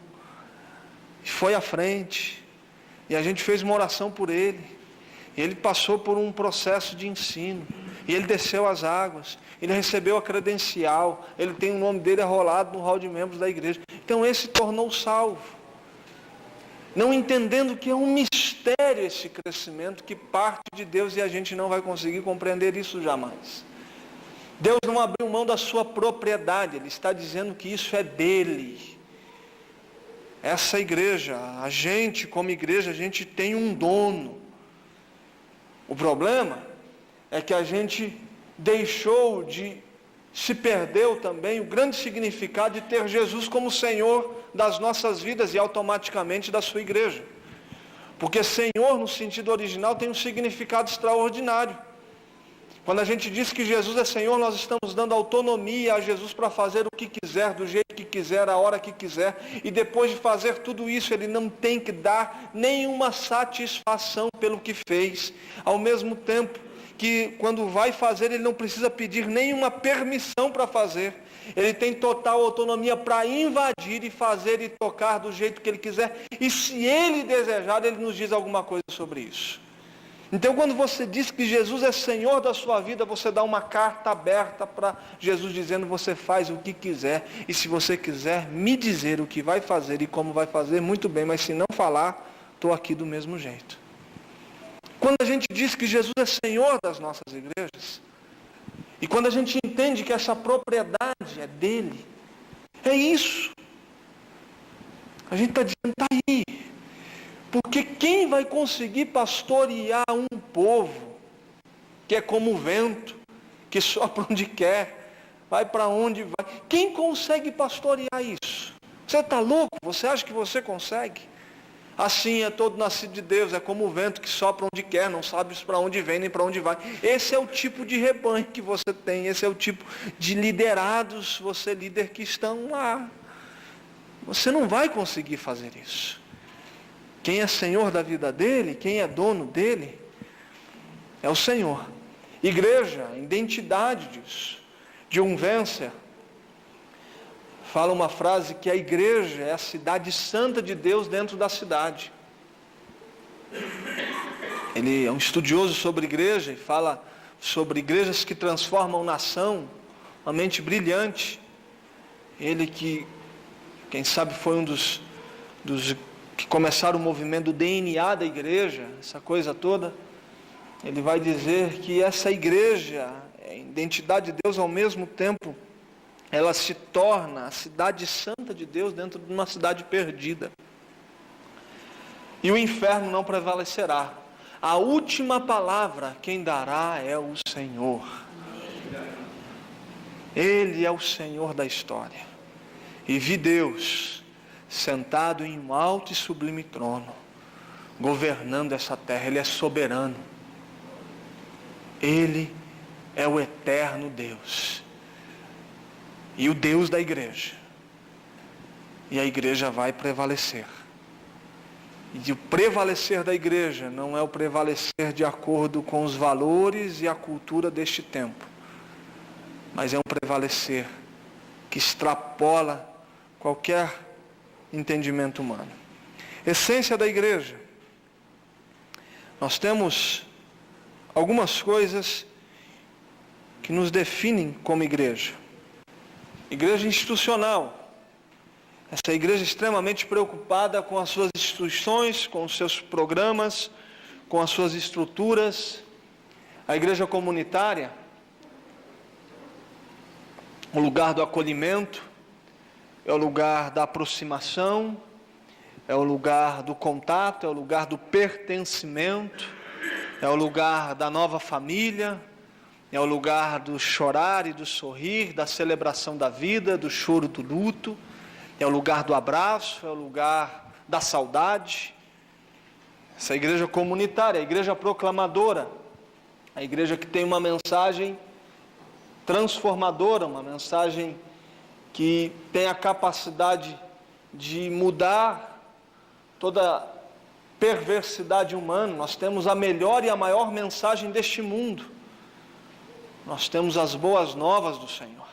foi à frente, e a gente fez uma oração por ele. E ele passou por um processo de ensino, e ele desceu as águas, ele recebeu a credencial, ele tem o nome dele arrolado no hall de membros da igreja. Então esse tornou salvo. Não entendendo que é um mistério esse crescimento que parte de Deus, e a gente não vai conseguir compreender isso jamais. Deus não abriu mão da sua propriedade, Ele está dizendo que isso é dele. Essa igreja, a gente como igreja, a gente tem um dono. O problema é que a gente se perdeu também o grande significado de ter Jesus como Senhor das nossas vidas e automaticamente da sua igreja. Porque Senhor, no sentido original, tem um significado extraordinário. Quando a gente diz que Jesus é Senhor, nós estamos dando autonomia a Jesus para fazer o que quiser, do jeito que quiser, a hora que quiser. E depois de fazer tudo isso, Ele não tem que dar nenhuma satisfação pelo que fez. Ao mesmo tempo que quando vai fazer, Ele não precisa pedir nenhuma permissão para fazer. Ele tem total autonomia para invadir e fazer e tocar do jeito que Ele quiser. E se Ele desejar, Ele nos diz alguma coisa sobre isso. Então, quando você diz que Jesus é Senhor da sua vida, você dá uma carta aberta para Jesus dizendo: você faz o que quiser, e se você quiser me dizer o que vai fazer e como vai fazer, muito bem, mas se não falar, estou aqui do mesmo jeito. Quando a gente diz que Jesus é Senhor das nossas igrejas, e quando a gente entende que essa propriedade é dele, é isso. A gente está dizendo: está aí. Porque quem vai conseguir pastorear um povo que é como o vento, que sopra onde quer, vai para onde vai? Quem consegue pastorear isso? Você está louco? Você acha que você consegue? Assim é todo nascido de Deus, é como o vento que sopra onde quer, não sabe para onde vem nem para onde vai. Esse é o tipo de rebanho que você tem, esse é o tipo de liderados, você líder que estão lá. Você não vai conseguir fazer isso. Quem é senhor da vida dele, quem é dono dele, é o Senhor. Igreja, identidade disso. John Wimber fala uma frase que a igreja é a cidade santa de Deus dentro da cidade. Ele é um estudioso sobre igreja e fala sobre igrejas que transformam nação, uma mente brilhante. Ele que, quem sabe, foi um dos que começaram o movimento do DNA da igreja, essa coisa toda. Ele vai dizer que essa igreja, a identidade de Deus ao mesmo tempo, ela se torna a cidade santa de Deus dentro de uma cidade perdida. E o inferno não prevalecerá. A última palavra quem dará é o Senhor. Ele é o Senhor da história. E vi Deus sentado em um alto e sublime trono, governando essa terra. Ele é soberano. Ele é o eterno Deus. E o Deus da igreja. E a igreja vai prevalecer. E o prevalecer da igreja não é o prevalecer de acordo com os valores e a cultura deste tempo, mas é um prevalecer que extrapola qualquer entendimento humano. Essência da igreja. Nós temos algumas coisas que nos definem como igreja. Igreja institucional. Essa igreja extremamente preocupada com as suas instituições, com os seus programas, com as suas estruturas. A igreja comunitária, o lugar do acolhimento, é o lugar da aproximação, é o lugar do contato, é o lugar do pertencimento, é o lugar da nova família, é o lugar do chorar e do sorrir, da celebração da vida, do choro do luto, é o lugar do abraço, é o lugar da saudade. Essa igreja comunitária, a igreja proclamadora, a igreja que tem uma mensagem transformadora, uma mensagem que tem a capacidade de mudar toda perversidade humana. Nós temos a melhor e a maior mensagem deste mundo. Nós temos as boas novas do Senhor.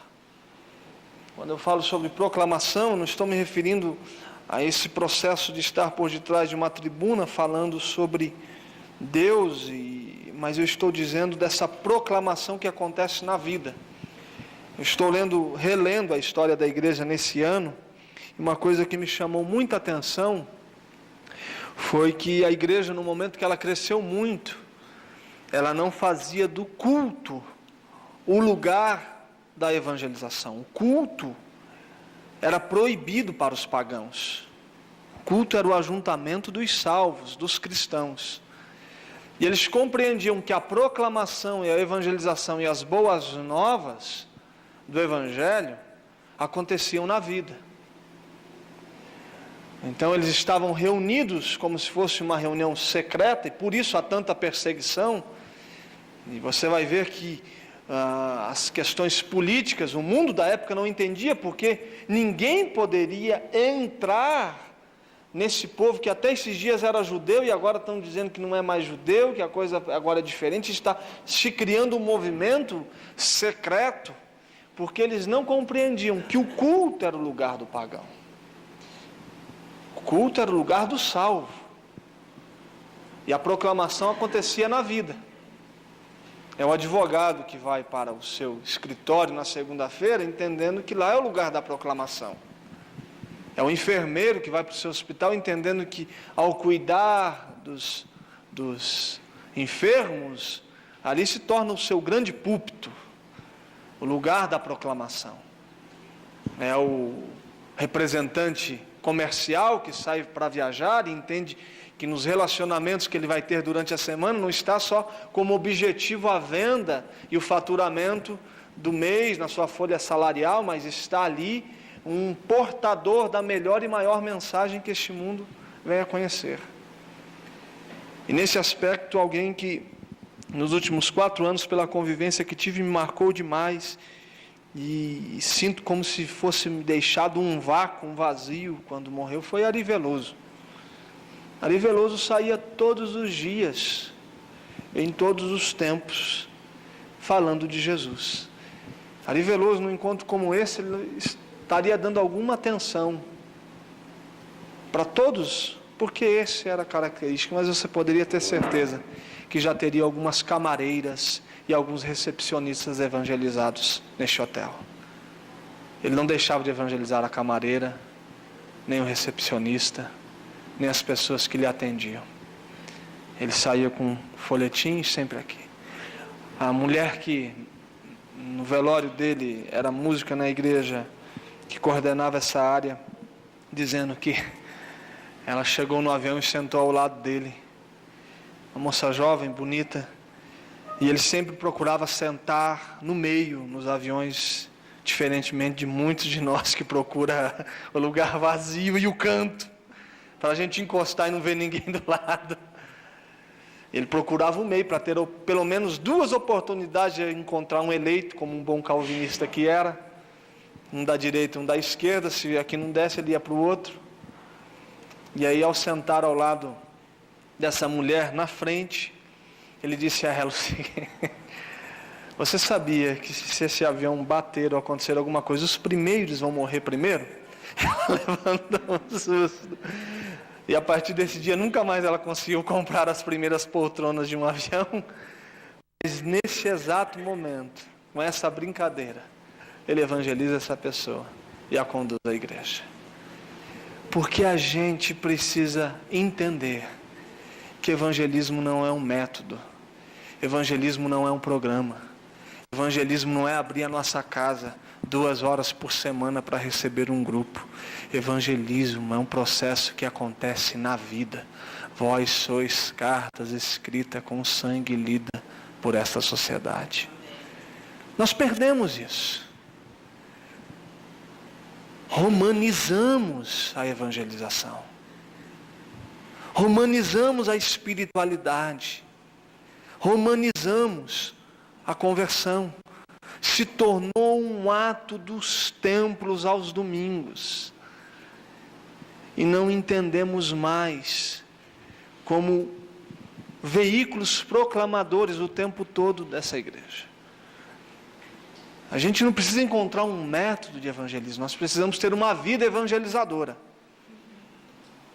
Quando eu falo sobre proclamação, não estou me referindo a esse processo de estar por detrás de uma tribuna falando sobre Deus, mas eu estou dizendo dessa proclamação que acontece na vida. Eu estou relendo a história da igreja nesse ano, e uma coisa que me chamou muita atenção foi que a igreja, no momento que ela cresceu muito, ela não fazia do culto o lugar da evangelização. O culto era proibido para os pagãos. O culto era o ajuntamento dos salvos, dos cristãos. E eles compreendiam que a proclamação e a evangelização e as boas novas do evangelho aconteciam na vida. Então eles estavam reunidos como se fosse uma reunião secreta, e por isso há tanta perseguição. E você vai ver que as questões políticas, o mundo da época não entendia, porque ninguém poderia entrar nesse povo que até esses dias era judeu e agora estão dizendo que não é mais judeu, que a coisa agora é diferente. Está se criando um movimento secreto, porque eles não compreendiam que o culto era o lugar do pagão. O culto era o lugar do salvo. E a proclamação acontecia na vida. É o advogado que vai para o seu escritório na segunda-feira, entendendo que lá é o lugar da proclamação. É o enfermeiro que vai para o seu hospital, entendendo que ao cuidar dos enfermos, ali se torna o seu grande púlpito, o lugar da proclamação. É o representante comercial que sai para viajar e entende que nos relacionamentos que ele vai ter durante a semana não está só como objetivo a venda e o faturamento do mês na sua folha salarial, mas está ali um portador da melhor e maior mensagem que este mundo venha conhecer. E nesse aspecto, alguém que nos últimos 4 anos, pela convivência que tive, me marcou demais, e sinto como se fosse me deixado um vácuo, um vazio, quando morreu, foi Ari Veloso. Ari Veloso saía todos os dias, em todos os tempos, falando de Jesus. Ari Veloso, num encontro como esse, ele estaria dando alguma atenção para todos, porque essa era a característica, mas você poderia ter certeza que já teria algumas camareiras e alguns recepcionistas evangelizados neste hotel. Ele não deixava de evangelizar a camareira, nem o recepcionista, nem as pessoas que lhe atendiam. Ele saía com folhetins sempre aqui. A mulher que no velório dele era música na igreja, que coordenava essa área, dizendo que ela chegou no avião e sentou ao lado dele, uma moça jovem, bonita, e ele sempre procurava sentar no meio, nos aviões, diferentemente de muitos de nós que procura o lugar vazio e o canto, para a gente encostar e não ver ninguém do lado. Ele procurava o meio para ter pelo menos 2 oportunidades de encontrar um eleito, como um bom calvinista que era, um da direita e um da esquerda. Se aqui não desse, ele ia para o outro. E aí, ao sentar ao lado dessa mulher na frente, ele disse a ela o seguinte: você sabia que se esse avião bater ou acontecer alguma coisa, os primeiros vão morrer primeiro? Ela levantou um susto. E a partir desse dia, nunca mais ela conseguiu comprar as primeiras poltronas de um avião. Mas nesse exato momento, com essa brincadeira, ele evangeliza essa pessoa e a conduz à igreja. Porque a gente precisa entender que evangelismo não é um método, evangelismo não é um programa, evangelismo não é abrir a nossa casa 2 horas por semana para receber um grupo. Evangelismo é um processo que acontece na vida. Vós sois cartas escritas com sangue lida por esta sociedade. Nós perdemos isso. Romanizamos a evangelização. Romanizamos a espiritualidade. Romanizamos a conversão. Se tornou um ato dos templos aos domingos. E não entendemos mais como veículos proclamadores o tempo todo dessa igreja. A gente não precisa encontrar um método de evangelismo, nós precisamos ter uma vida evangelizadora.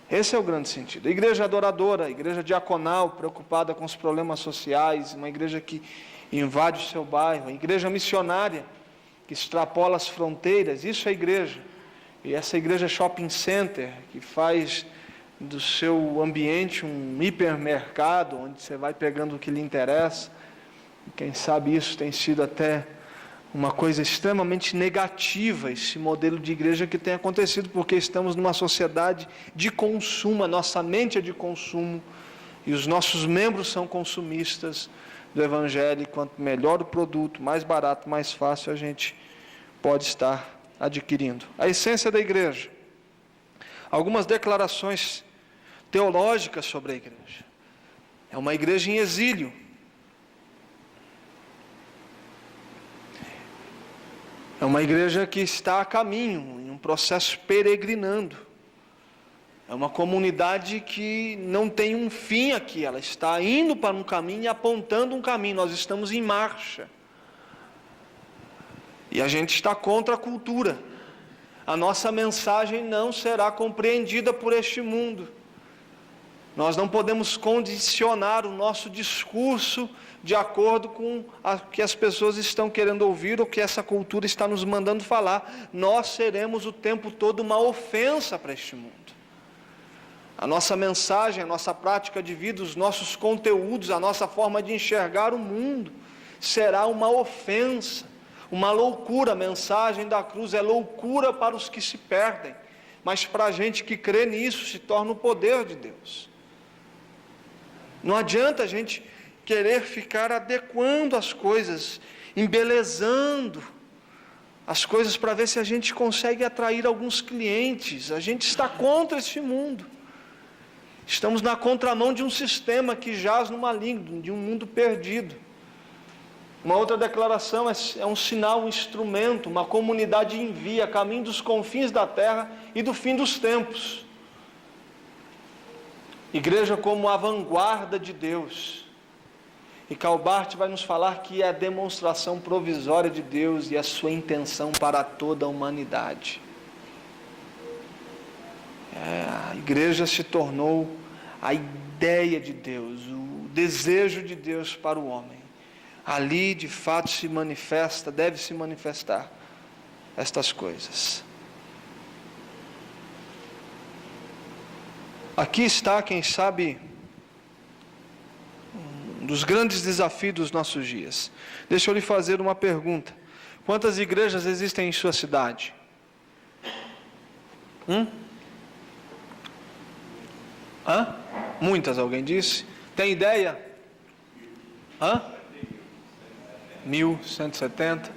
Esse é o grande sentido. A igreja adoradora, a igreja diaconal, preocupada com os problemas sociais, uma igreja que invade o seu bairro, a igreja missionária, que extrapola as fronteiras, isso é igreja. E essa igreja shopping center, que faz do seu ambiente um hipermercado, onde você vai pegando o que lhe interessa. E quem sabe isso tem sido até uma coisa extremamente negativa, esse modelo de igreja que tem acontecido, porque estamos numa sociedade de consumo, a nossa mente é de consumo, e os nossos membros são consumistas do Evangelho. Quanto melhor o produto, mais barato, mais fácil a gente pode estar adquirindo. A essência da igreja. Algumas declarações teológicas sobre a igreja. É uma igreja em exílio. É uma igreja que está a caminho, em um processo peregrinando. É uma comunidade que não tem um fim aqui, ela está indo para um caminho e apontando um caminho, nós estamos em marcha. E a gente está contra a cultura. A nossa mensagem não será compreendida por este mundo. Nós não podemos condicionar o nosso discurso de acordo com o que as pessoas estão querendo ouvir ou que essa cultura está nos mandando falar. Nós seremos o tempo todo uma ofensa para este mundo. A nossa mensagem, a nossa prática de vida, os nossos conteúdos, a nossa forma de enxergar o mundo será uma ofensa, uma loucura. A mensagem da cruz é loucura para os que se perdem, mas para a gente que crê nisso se torna o poder de Deus. Não adianta a gente querer ficar adequando as coisas, embelezando as coisas para ver se a gente consegue atrair alguns clientes. A gente está contra esse mundo. Estamos na contramão de um sistema que jaz no maligno, de um mundo perdido. Uma outra declaração é um sinal, um instrumento, uma comunidade envia, a caminho dos confins da terra e do fim dos tempos. Igreja como a vanguarda de Deus. E Karl Barth vai nos falar que é a demonstração provisória de Deus e a sua intenção para toda a humanidade. A igreja se tornou a ideia de Deus, o desejo de Deus para o homem. Ali de fato se manifesta, deve se manifestar estas coisas. Aqui está, quem sabe, um dos grandes desafios dos nossos dias. Deixa eu lhe fazer uma pergunta. Quantas igrejas existem em sua cidade? Muitas, alguém disse? Tem ideia? 1.170.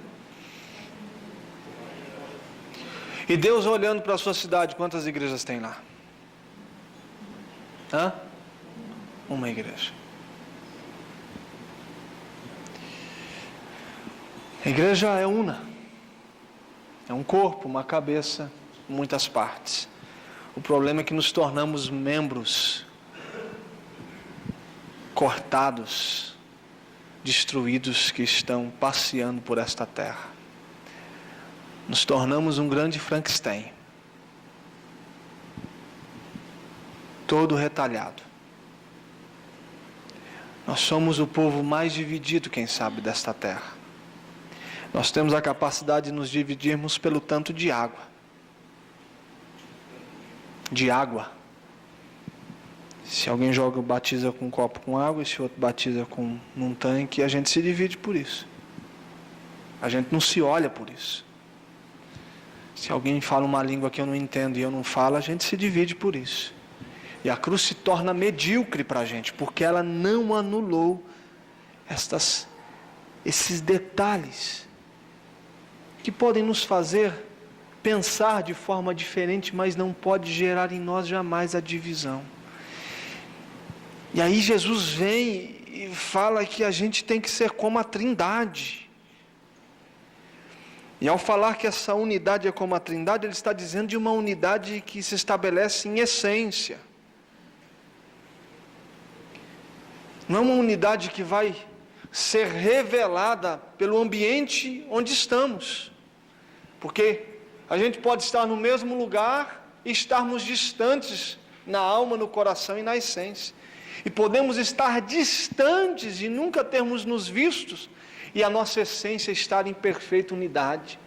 E Deus olhando para a sua cidade, quantas igrejas tem lá? Uma igreja. A igreja é una. É um corpo, uma cabeça, muitas partes. O problema é que nos tornamos membros cortados, destruídos, que estão passeando por esta terra. Nos tornamos um grande Frankenstein, todo retalhado. Nós somos o povo mais dividido, quem sabe, desta terra. Nós temos a capacidade de nos dividirmos pelo tanto de água. Se alguém batiza com um copo com água, e se outro batiza num tanque, a gente se divide por isso. A gente não se olha por isso. Se alguém fala uma língua que eu não entendo e eu não falo, a gente se divide por isso. E a cruz se torna medíocre para a gente, porque ela não anulou esses detalhes que podem nos fazer pensar de forma diferente, mas não pode gerar em nós jamais a divisão. E aí Jesus vem e fala que a gente tem que ser como a Trindade. E ao falar que essa unidade é como a Trindade, ele está dizendo de uma unidade que se estabelece em essência. Não é uma unidade que vai ser revelada pelo ambiente onde estamos. Porque a gente pode estar no mesmo lugar e estarmos distantes na alma, no coração e na essência. E podemos estar distantes e nunca termos nos vistos e a nossa essência estar em perfeita unidade.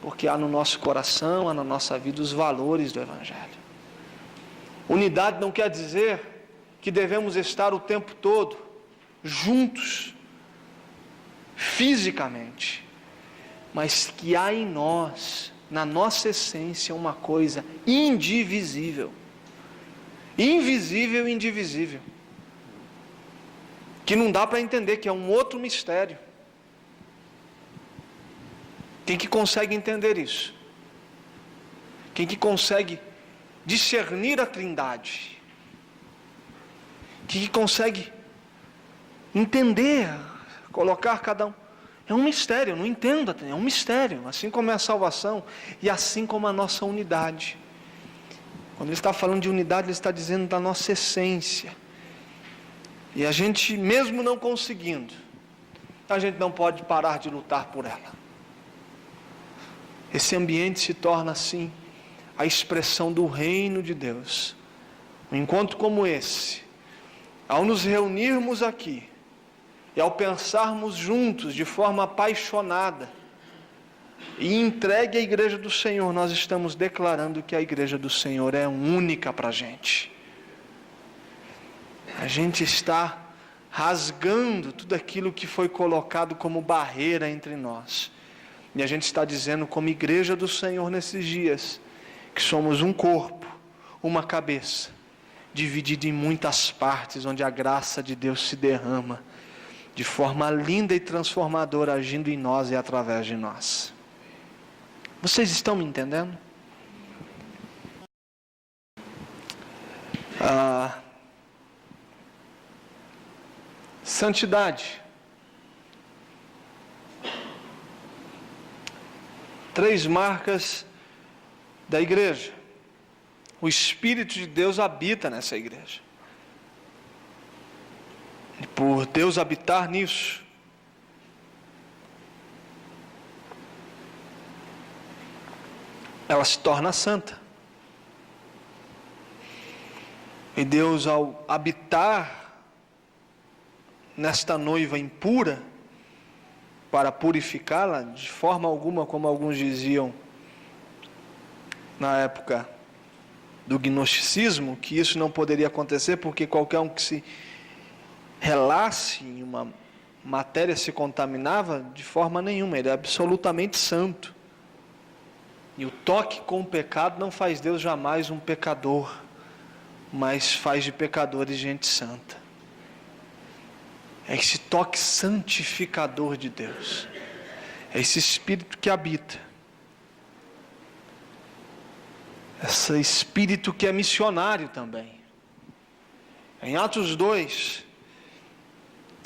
Porque há no nosso coração, há na nossa vida os valores do Evangelho. Unidade não quer dizer que devemos estar o tempo todo juntos, fisicamente, mas que há em nós, na nossa essência, uma coisa indivisível, invisível e indivisível, que não dá para entender, que é um outro mistério. Quem que consegue entender isso? Quem que consegue discernir a Trindade? Quem que consegue entender, colocar cada um? É um mistério, eu não entendo, é um mistério, assim como é a salvação e assim como a nossa unidade. Quando ele está falando de unidade, ele está dizendo da nossa essência. E a gente, mesmo não conseguindo, a gente não pode parar de lutar por ela. Esse ambiente se torna assim a expressão do reino de Deus. Um encontro como esse, ao nos reunirmos aqui, e ao pensarmos juntos de forma apaixonada e entregue à igreja do Senhor, nós estamos declarando que a igreja do Senhor é única para a gente. A gente está rasgando tudo aquilo que foi colocado como barreira entre nós. E a gente está dizendo como igreja do Senhor nesses dias, que somos um corpo, uma cabeça, dividido em muitas partes, onde a graça de Deus se derrama de forma linda e transformadora, agindo em nós e através de nós. Vocês estão me entendendo? Santidade. 3 marcas da igreja. O Espírito de Deus habita nessa igreja. E por Deus habitar nisso, ela se torna santa. E Deus, ao habitar nesta noiva impura, para purificá-la, de forma alguma, como alguns diziam na época do gnosticismo, que isso não poderia acontecer, porque qualquer um que se relasse em uma matéria se contaminava, de forma nenhuma, ele é absolutamente santo. E o toque com o pecado não faz Deus jamais um pecador, mas faz de pecadores gente santa. É esse toque santificador de Deus. É esse Espírito que habita. Esse Espírito que é missionário também. Em Atos 2,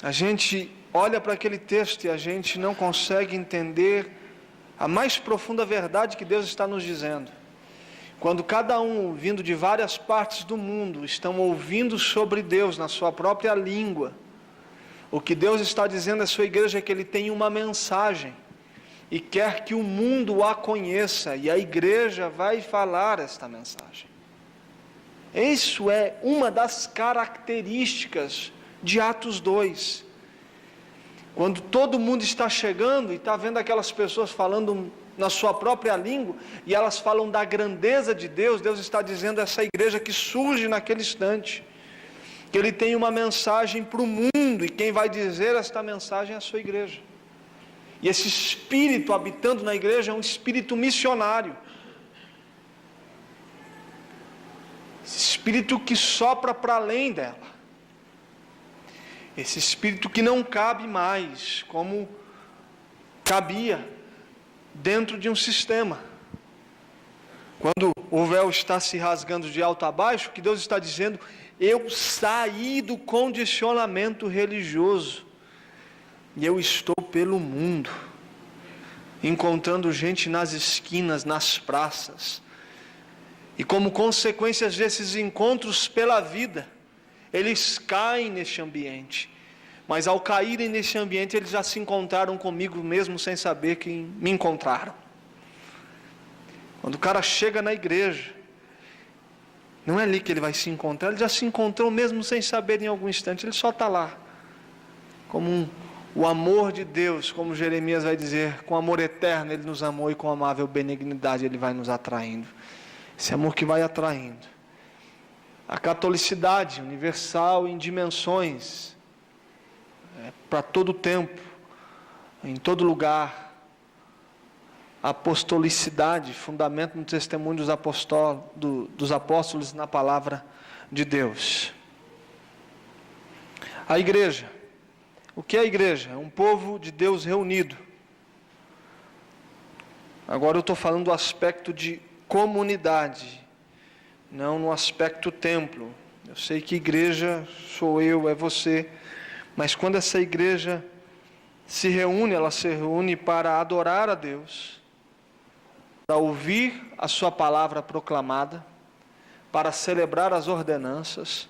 a gente olha para aquele texto e a gente não consegue entender a mais profunda verdade que Deus está nos dizendo. Quando cada um, vindo de várias partes do mundo, estão ouvindo sobre Deus na sua própria língua, o que Deus está dizendo à sua igreja é que Ele tem uma mensagem e quer que o mundo a conheça, e a igreja vai falar esta mensagem. Isso é uma das características de Atos 2. Quando todo mundo está chegando e está vendo aquelas pessoas falando na sua própria língua, e elas falam da grandeza de Deus, Deus está dizendo a essa igreja que surge naquele instante, que Ele tem uma mensagem para o mundo, e quem vai dizer esta mensagem é a sua igreja. E esse Espírito habitando na igreja é um Espírito missionário. Esse Espírito que sopra para além dela. Esse Espírito que não cabe mais, como cabia dentro de um sistema. Quando o véu está se rasgando de alto a baixo, o que Deus está dizendo: eu saí do condicionamento religioso e eu estou pelo mundo, encontrando gente nas esquinas, nas praças, e como consequências desses encontros pela vida, eles caem neste ambiente, mas ao caírem nesse ambiente, eles já se encontraram comigo mesmo sem saber que me encontraram. Quando o cara chega na igreja, não é ali que ele vai se encontrar, ele já se encontrou mesmo sem saber em algum instante, ele só está lá, como o amor de Deus, como Jeremias vai dizer, com amor eterno Ele nos amou e com amável benignidade Ele vai nos atraindo. Esse amor que vai atraindo. A catolicidade universal em dimensões, para todo tempo, em todo lugar. A apostolicidade, fundamento no testemunho dos apóstolos na palavra de Deus. A igreja. O que é a igreja? É um povo de Deus reunido. Agora eu estou falando do aspecto de comunidade, não no aspecto templo. Eu sei que igreja sou eu, é você, mas quando essa igreja se reúne, ela se reúne para adorar a Deus, para ouvir a sua palavra proclamada, para celebrar as ordenanças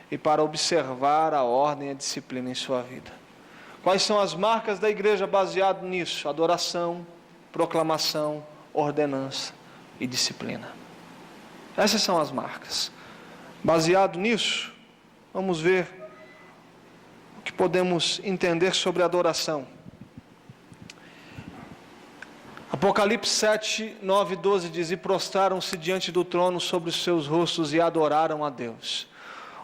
e para observar a ordem e a disciplina em sua vida. Quais são as marcas da igreja baseado nisso? Adoração, proclamação, ordenança e disciplina. Essas são as marcas. Baseado nisso, vamos ver o que podemos entender sobre adoração. Apocalipse 7, 9 e 12 diz: e prostraram-se diante do trono sobre os seus rostos e adoraram a Deus.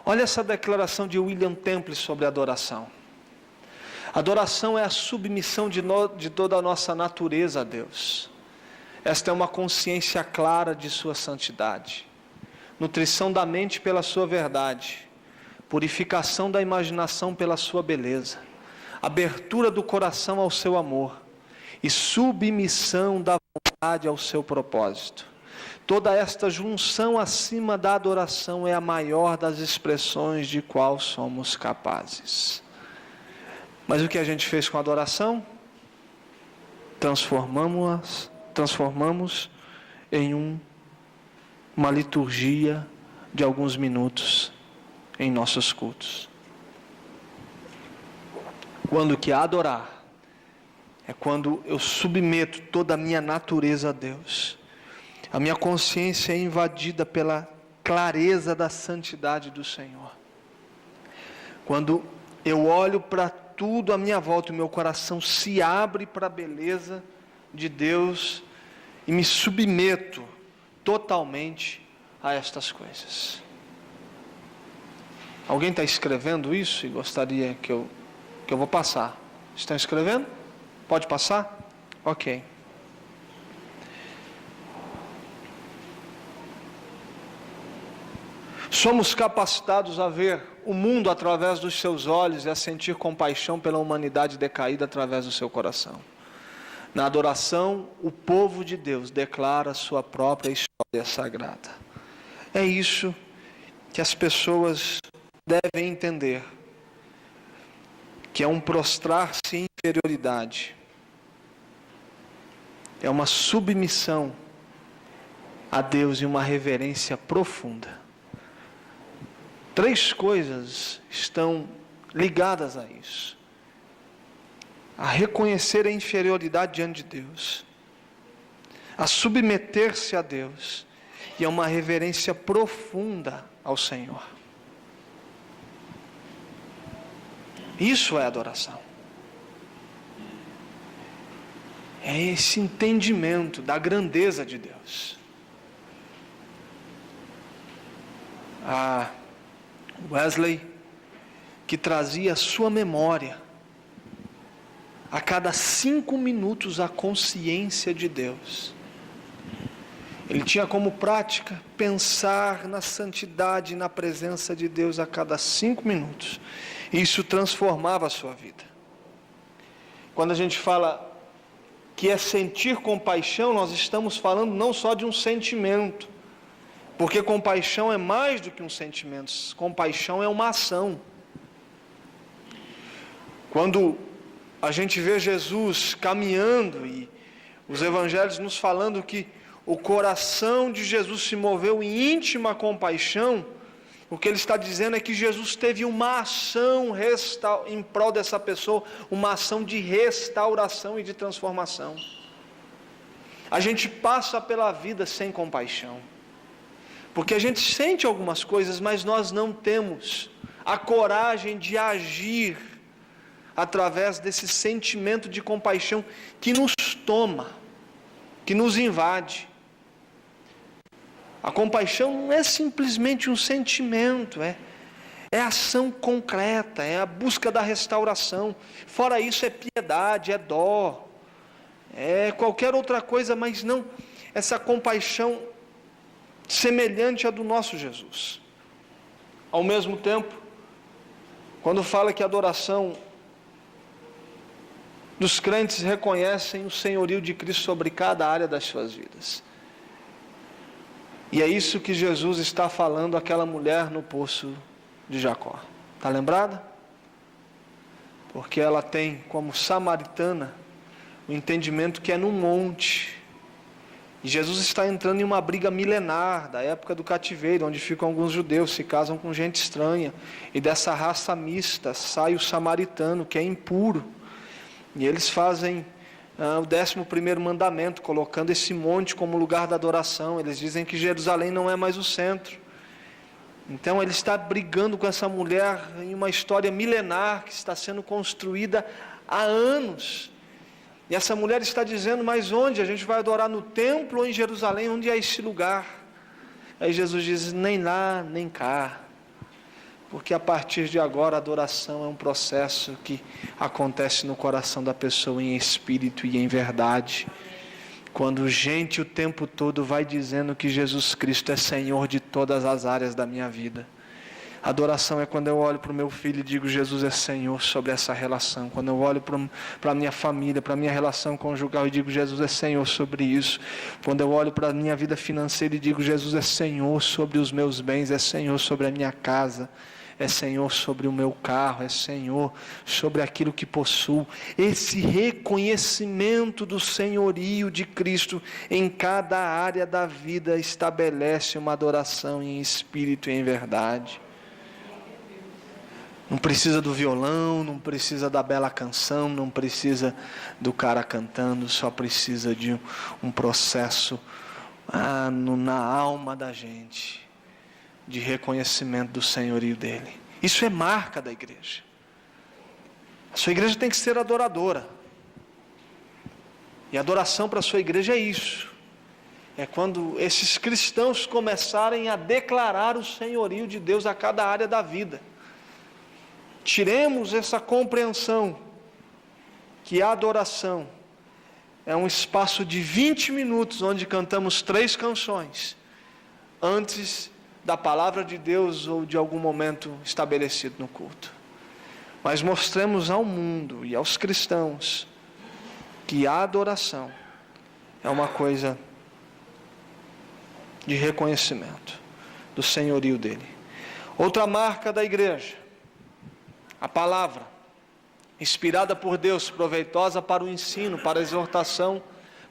Olha essa declaração de William Temple sobre adoração. Adoração é a submissão de toda a nossa natureza a Deus. Esta é uma consciência clara de sua santidade, nutrição da mente pela sua verdade, purificação da imaginação pela sua beleza, abertura do coração ao seu amor e submissão da vontade ao seu propósito. Toda esta junção acima da adoração é a maior das expressões de qual somos capazes. Mas o que a gente fez com a adoração? Transformamos em uma liturgia de alguns minutos em nossos cultos. Quando que adorar é quando eu submeto toda a minha natureza a Deus. A minha consciência é invadida pela clareza da santidade do Senhor. Quando eu olho para tudo à minha volta, o meu coração se abre para a beleza de Deus e me submeto totalmente a estas coisas. Alguém está escrevendo isso e gostaria que eu vou passar? Estão escrevendo? Pode passar? Ok. Somos capacitados a ver o mundo através dos seus olhos e a sentir compaixão pela humanidade decaída através do seu coração. Na adoração, o povo de Deus declara sua própria história sagrada. É isso que as pessoas devem entender, que é um prostrar-se em inferioridade, é uma submissão a Deus e uma reverência profunda. 3 coisas estão ligadas a isso: a reconhecer a inferioridade diante de Deus, a submeter-se a Deus e a uma reverência profunda ao Senhor. Isso é adoração. É esse entendimento da grandeza de Deus. Wesley, que trazia a sua memória a cada 5 minutos a consciência de Deus. Ele tinha como prática pensar na santidade e na presença de Deus a cada 5 minutos. Isso transformava a sua vida. Quando a gente fala que é sentir compaixão, nós estamos falando não só de um sentimento, porque compaixão é mais do que um sentimento, compaixão é uma ação. Quando a gente vê Jesus caminhando e os evangelhos nos falando que o coração de Jesus se moveu em íntima compaixão, o que ele está dizendo é que Jesus teve uma ação em prol dessa pessoa, uma ação de restauração e de transformação. A gente passa pela vida sem compaixão, porque a gente sente algumas coisas, mas nós não temos a coragem de agir através desse sentimento de compaixão que nos toma, que nos invade. A compaixão não é simplesmente um sentimento, é ação concreta, é a busca da restauração. Fora isso é piedade, é dó, é qualquer outra coisa, mas não essa compaixão semelhante à do nosso Jesus. Ao mesmo tempo, quando fala que a adoração dos crentes reconhecem o senhorio de Cristo sobre cada área das suas vidas. E é isso que Jesus está falando àquela mulher no poço de Jacó. Está lembrada? Porque ela tem como samaritana o entendimento que é num monte. E Jesus está entrando em uma briga milenar da época do cativeiro, onde ficam alguns judeus, se casam com gente estranha. E dessa raça mista sai o samaritano, que é impuro. E eles fazem o 11º mandamento, colocando esse monte como lugar da adoração. Eles dizem que Jerusalém não é mais o centro. Então ele está brigando com essa mulher em uma história milenar que está sendo construída há anos. E essa mulher está dizendo: mas onde? A gente vai adorar no templo ou em Jerusalém? Onde é esse lugar? Aí Jesus diz: nem lá, nem cá. Porque a partir de agora a adoração é um processo que acontece no coração da pessoa em espírito e em verdade. Quando gente o tempo todo vai dizendo que Jesus Cristo é Senhor de todas as áreas da minha vida. Adoração é quando eu olho para o meu filho e digo, Jesus é Senhor sobre essa relação. Quando eu olho para a minha família, para a minha relação conjugal e digo, Jesus é Senhor sobre isso. Quando eu olho para a minha vida financeira e digo, Jesus é Senhor sobre os meus bens, é Senhor sobre a minha casa, é Senhor sobre o meu carro, é Senhor sobre aquilo que possuo. Esse reconhecimento do senhorio de Cristo em cada área da vida estabelece uma adoração em espírito e em verdade. Não precisa do violão, não precisa da bela canção, não precisa do cara cantando, só precisa de um processo na alma da gente, de reconhecimento do senhorio dele. Isso é marca da igreja. A sua igreja tem que ser adoradora. E adoração para a sua igreja é isso. É quando esses cristãos começarem a declarar o senhorio de Deus a cada área da vida. Tiremos essa compreensão que a adoração é um espaço de 20 minutos onde cantamos 3 canções antes da palavra de Deus ou de algum momento estabelecido no culto. Mas mostremos ao mundo e aos cristãos que a adoração é uma coisa de reconhecimento do senhorio dele. Outra marca da igreja, a palavra, inspirada por Deus, proveitosa para o ensino, para a exortação,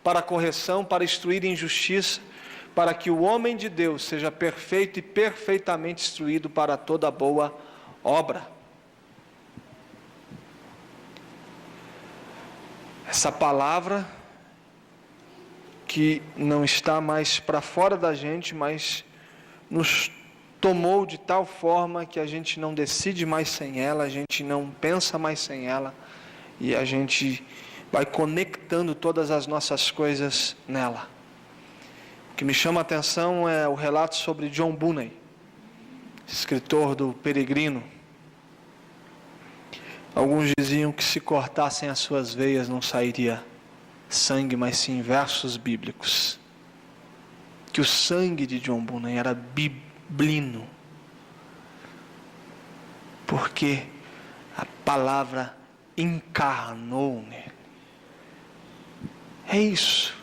para a correção, para instruir em justiça, para que o homem de Deus seja perfeito e perfeitamente instruído para toda boa obra. Essa palavra que não está mais para fora da gente, mas nos tomou de tal forma que a gente não decide mais sem ela, a gente não pensa mais sem ela, e a gente vai conectando todas as nossas coisas nela. O que me chama a atenção é o relato sobre John Bunyan, escritor do Peregrino. Alguns diziam que se cortassem as suas veias não sairia sangue, mas sim versos bíblicos. Que o sangue de John Bunyan era biblino, porque a palavra encarnou nele. É isso.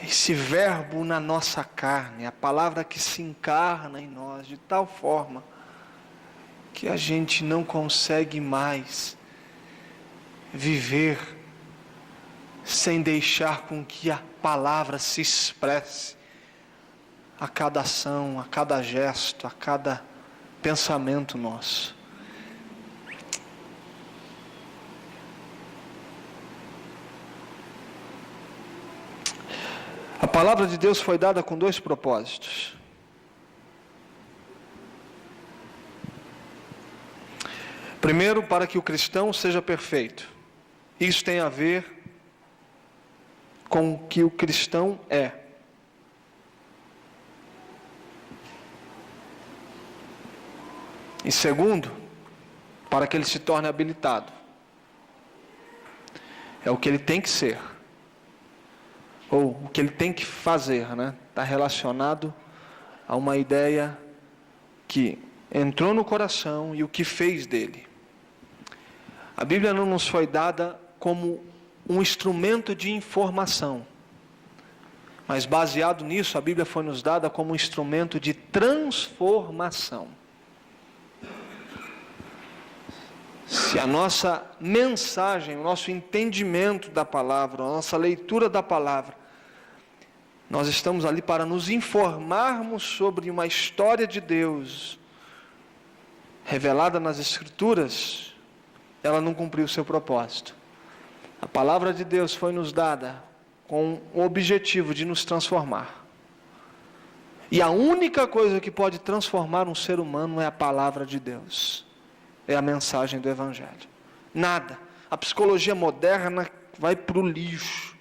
Esse verbo na nossa carne, a palavra que se encarna em nós de tal forma que a gente não consegue mais viver sem deixar com que a palavra se expresse a cada ação, a cada gesto, a cada pensamento nosso. A palavra de Deus foi dada com 2 propósitos. Primeiro, para que o cristão seja perfeito. Isso tem a ver com o que o cristão é. E segundo, para que ele se torne habilitado. É o que ele tem que ser. Ou o que ele tem que fazer, né? Está relacionado a uma ideia que entrou no coração e o que fez dele. A Bíblia não nos foi dada como um instrumento de informação, mas baseado nisso, a Bíblia foi nos dada como um instrumento de transformação. Se a nossa mensagem, o nosso entendimento da palavra, a nossa leitura da palavra, nós estamos ali para nos informarmos sobre uma história de Deus revelada nas Escrituras, ela não cumpriu o seu propósito. A palavra de Deus foi nos dada com o objetivo de nos transformar. E a única coisa que pode transformar um ser humano é a palavra de Deus. É a mensagem do Evangelho. Nada. A psicologia moderna vai para o lixo.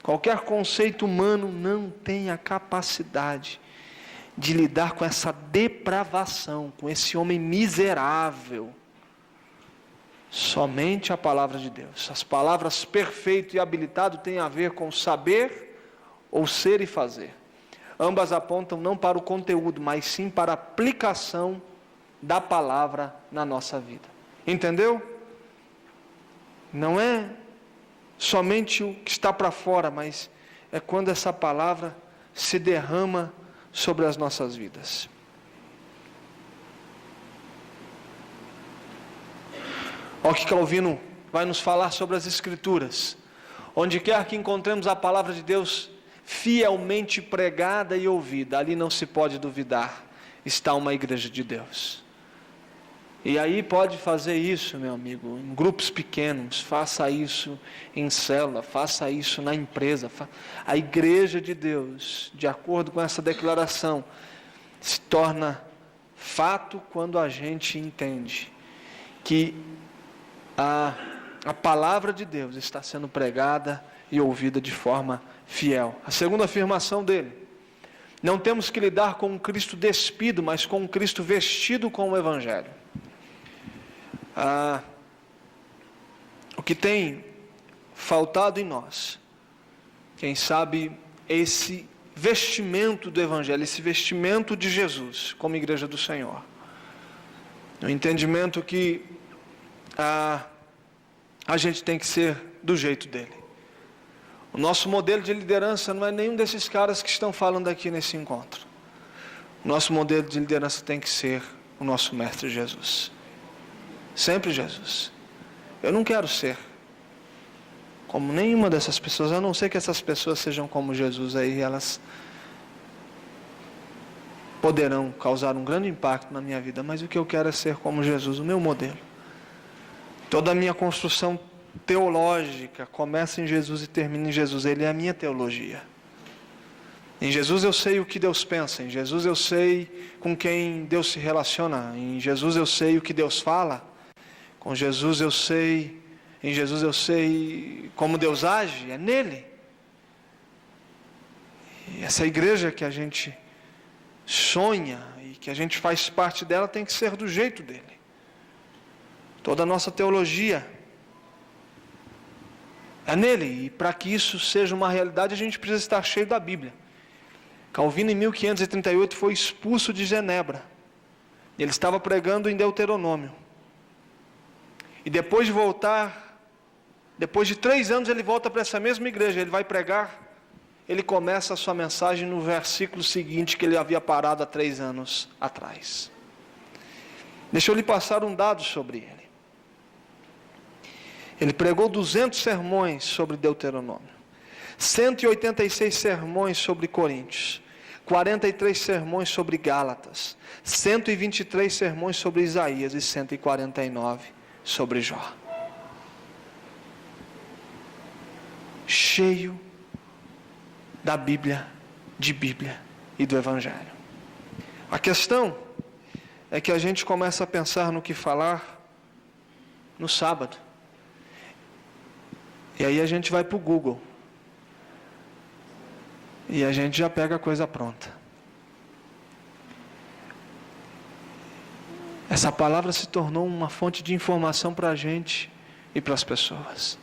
Qualquer conceito humano não tem a capacidade de lidar com essa depravação, com esse homem miserável. Somente a palavra de Deus. As palavras perfeito e habilitado têm a ver com saber ou ser e fazer. Ambas apontam não para o conteúdo, mas sim para a aplicação da palavra na nossa vida. Entendeu? Não é somente o que está para fora, mas é quando essa palavra se derrama sobre as nossas vidas. Olha o que Calvino vai nos falar sobre as Escrituras. Onde quer que encontremos a palavra de Deus fielmente pregada e ouvida, ali não se pode duvidar, está uma igreja de Deus. E aí pode fazer isso, meu amigo, em grupos pequenos, faça isso em célula, faça isso na empresa. A igreja de Deus, de acordo com essa declaração, se torna fato quando a gente entende que a palavra de Deus está sendo pregada e ouvida de forma fiel. A segunda afirmação dele: não temos que lidar com um Cristo despido, mas com um Cristo vestido com o Evangelho. O que tem faltado em nós, quem sabe, esse vestimento do Evangelho, esse vestimento de Jesus como igreja do Senhor. O entendimento que a gente tem que ser do jeito dele. O nosso modelo de liderança não é nenhum desses caras que estão falando aqui nesse encontro. O nosso modelo de liderança tem que ser o nosso Mestre Jesus. Sempre Jesus. Eu não quero ser como nenhuma dessas pessoas, a não ser que essas pessoas sejam como Jesus, aí elas poderão causar um grande impacto na minha vida, mas o que eu quero é ser como Jesus, o meu modelo. Toda a minha construção teológica começa em Jesus e termina em Jesus. Ele é a minha teologia. Em Jesus eu sei o que Deus pensa, em Jesus eu sei com quem Deus se relaciona, em Jesus eu sei o que Deus fala, com Jesus eu sei, em Jesus eu sei como Deus age, é nele. E essa igreja que a gente sonha e que a gente faz parte dela tem que ser do jeito dele. Toda a nossa teologia é nele, e para que isso seja uma realidade a gente precisa estar cheio da Bíblia. Calvino em 1538 foi expulso de Genebra. Ele estava pregando em Deuteronômio. E depois de voltar, depois de 3 anos ele volta para essa mesma igreja, ele vai pregar, ele começa a sua mensagem no versículo seguinte que ele havia parado há 3 anos atrás. Deixa eu lhe passar um dado sobre ele. Ele pregou 200 sermões sobre Deuteronômio, 186 sermões sobre Coríntios, 43 sermões sobre Gálatas, 123 sermões sobre Isaías e 149 sobre Jó. Cheio da Bíblia, de Bíblia e do Evangelho. A questão é que a gente começa a pensar no que falar no sábado. E aí a gente vai para o Google. E a gente já pega a coisa pronta. Essa palavra se tornou uma fonte de informação para a gente e para as pessoas.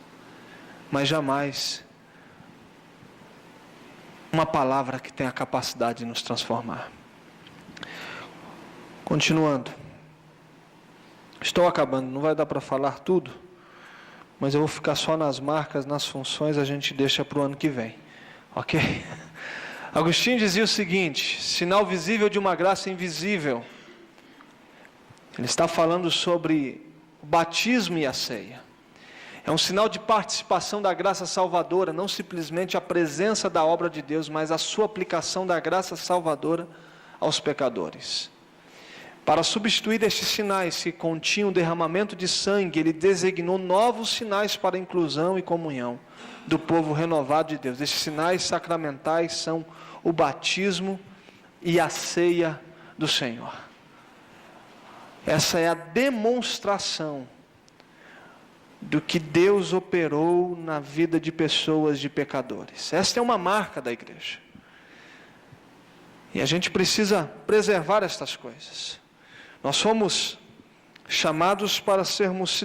Mas jamais uma palavra que tem a capacidade de nos transformar. Continuando. Estou acabando, não vai dar para falar tudo, mas eu vou ficar só nas marcas, nas funções, a gente deixa para o ano que vem. Ok? Agostinho dizia o seguinte: sinal visível de uma graça invisível. Ele está falando sobre o batismo e a ceia. É um sinal de participação da graça salvadora, não simplesmente a presença da obra de Deus, mas a sua aplicação da graça salvadora aos pecadores. Para substituir estes sinais que continham o derramamento de sangue, ele designou novos sinais para a inclusão e comunhão do povo renovado de Deus. Estes sinais sacramentais são o batismo e a ceia do Senhor. Essa é a demonstração do que Deus operou na vida de pessoas, de pecadores. Esta é uma marca da igreja. E a gente precisa preservar estas coisas. Nós somos chamados para sermos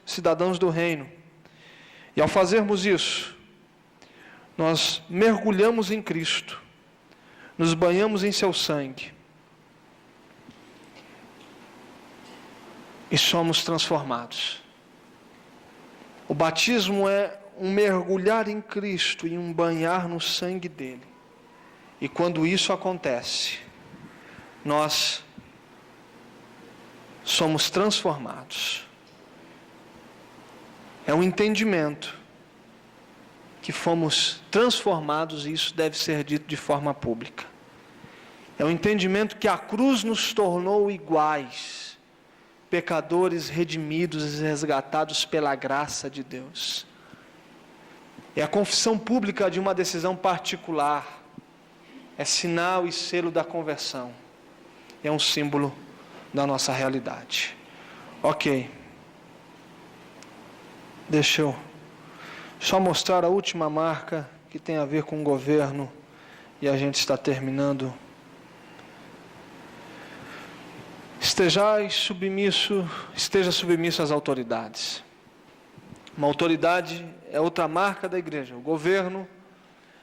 cidadãos do reino. E ao fazermos isso, nós mergulhamos em Cristo. nos banhamos em seu sangue e somos transformados. O batismo é um mergulhar em Cristo e um banhar no sangue dele. E quando isso acontece, nós somos transformados. É um entendimento que fomos transformados, e isso deve ser dito de forma pública. É um entendimento que a cruz nos tornou iguais, pecadores redimidos e resgatados pela graça de Deus. É a confissão pública de uma decisão particular. É sinal e selo da conversão. É um símbolo da nossa realidade. Ok. Deixa eu só mostrar a última marca que tem a ver com o governo e a gente está terminando. Esteja submisso às autoridades. Uma autoridade é outra marca da igreja. O governo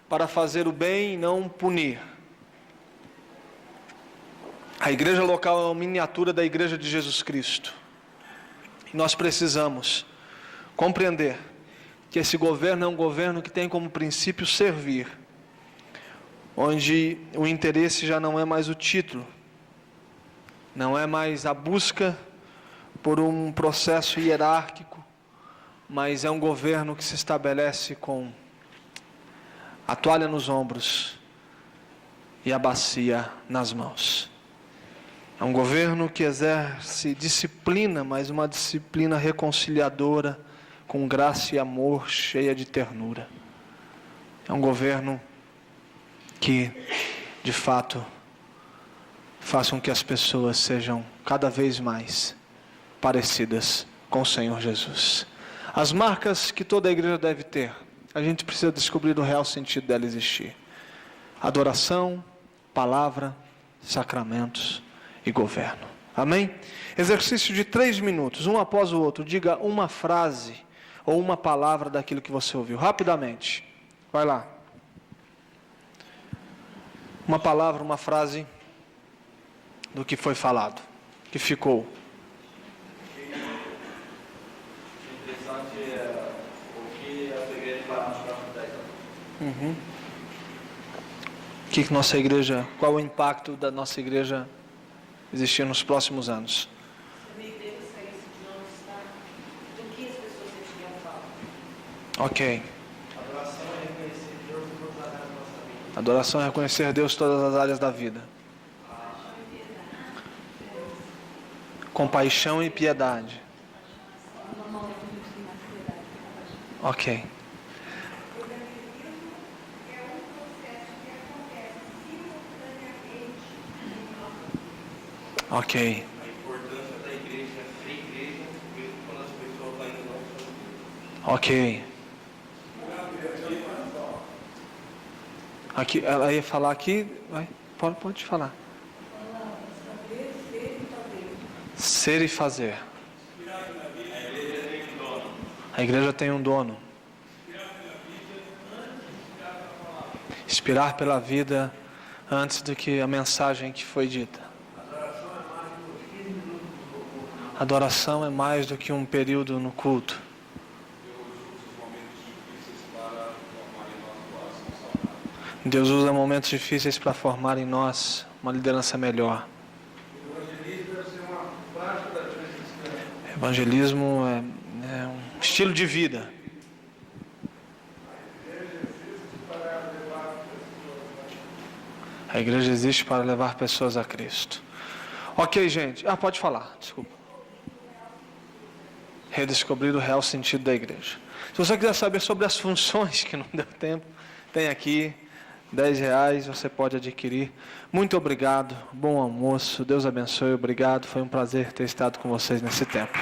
para fazer o bem e não punir. A igreja local é uma miniatura da igreja de Jesus Cristo. E nós precisamos compreender que esse governo é um governo que tem como princípio servir, onde o interesse já não é mais o título, não é mais a busca por um processo hierárquico, mas é um governo que se estabelece com a toalha nos ombros e a bacia nas mãos. É um governo que exerce disciplina, mas uma disciplina reconciliadora, com graça e amor, cheia de ternura. É um governo que, de fato, faz com que as pessoas sejam cada vez mais parecidas com o Senhor Jesus. As marcas que toda a igreja deve ter, a gente precisa descobrir o real sentido dela existir. Adoração, palavra, sacramentos e governo. Amém? Exercício de 3 minutos, um após o outro. Diga uma frase ou uma palavra daquilo que você ouviu. Rapidamente. Vai lá. Uma palavra, uma frase do que foi falado, que ficou. Interessante é o que a igreja fará nos próximos 10 anos. Nossa igreja, qual o impacto da nossa igreja existir nos próximos anos? Ok. Adoração é reconhecer Deus em todas as áreas da vida. Compaixão e piedade. Ok. Ok. A importância da igreja ser igreja, mesmo quando as pessoas ainda não são. Ok. Aqui, ela ia falar aqui, vai, pode falar. Ser e fazer. A igreja tem um dono. Inspirar pela vida antes do que a mensagem que foi dita. Adoração é mais do que um período no culto. Deus usa momentos difíceis para formar em nós uma liderança melhor. Evangelismo é um estilo de vida. A igreja existe para levar pessoas a Cristo. Ok, gente. Pode falar, desculpa. Redescobrir o real sentido da igreja. Se você quiser saber sobre as funções, que não deu tempo, tem aqui R$10, você pode adquirir. Muito obrigado, bom almoço, Deus abençoe, obrigado. Foi um prazer ter estado com vocês nesse tempo.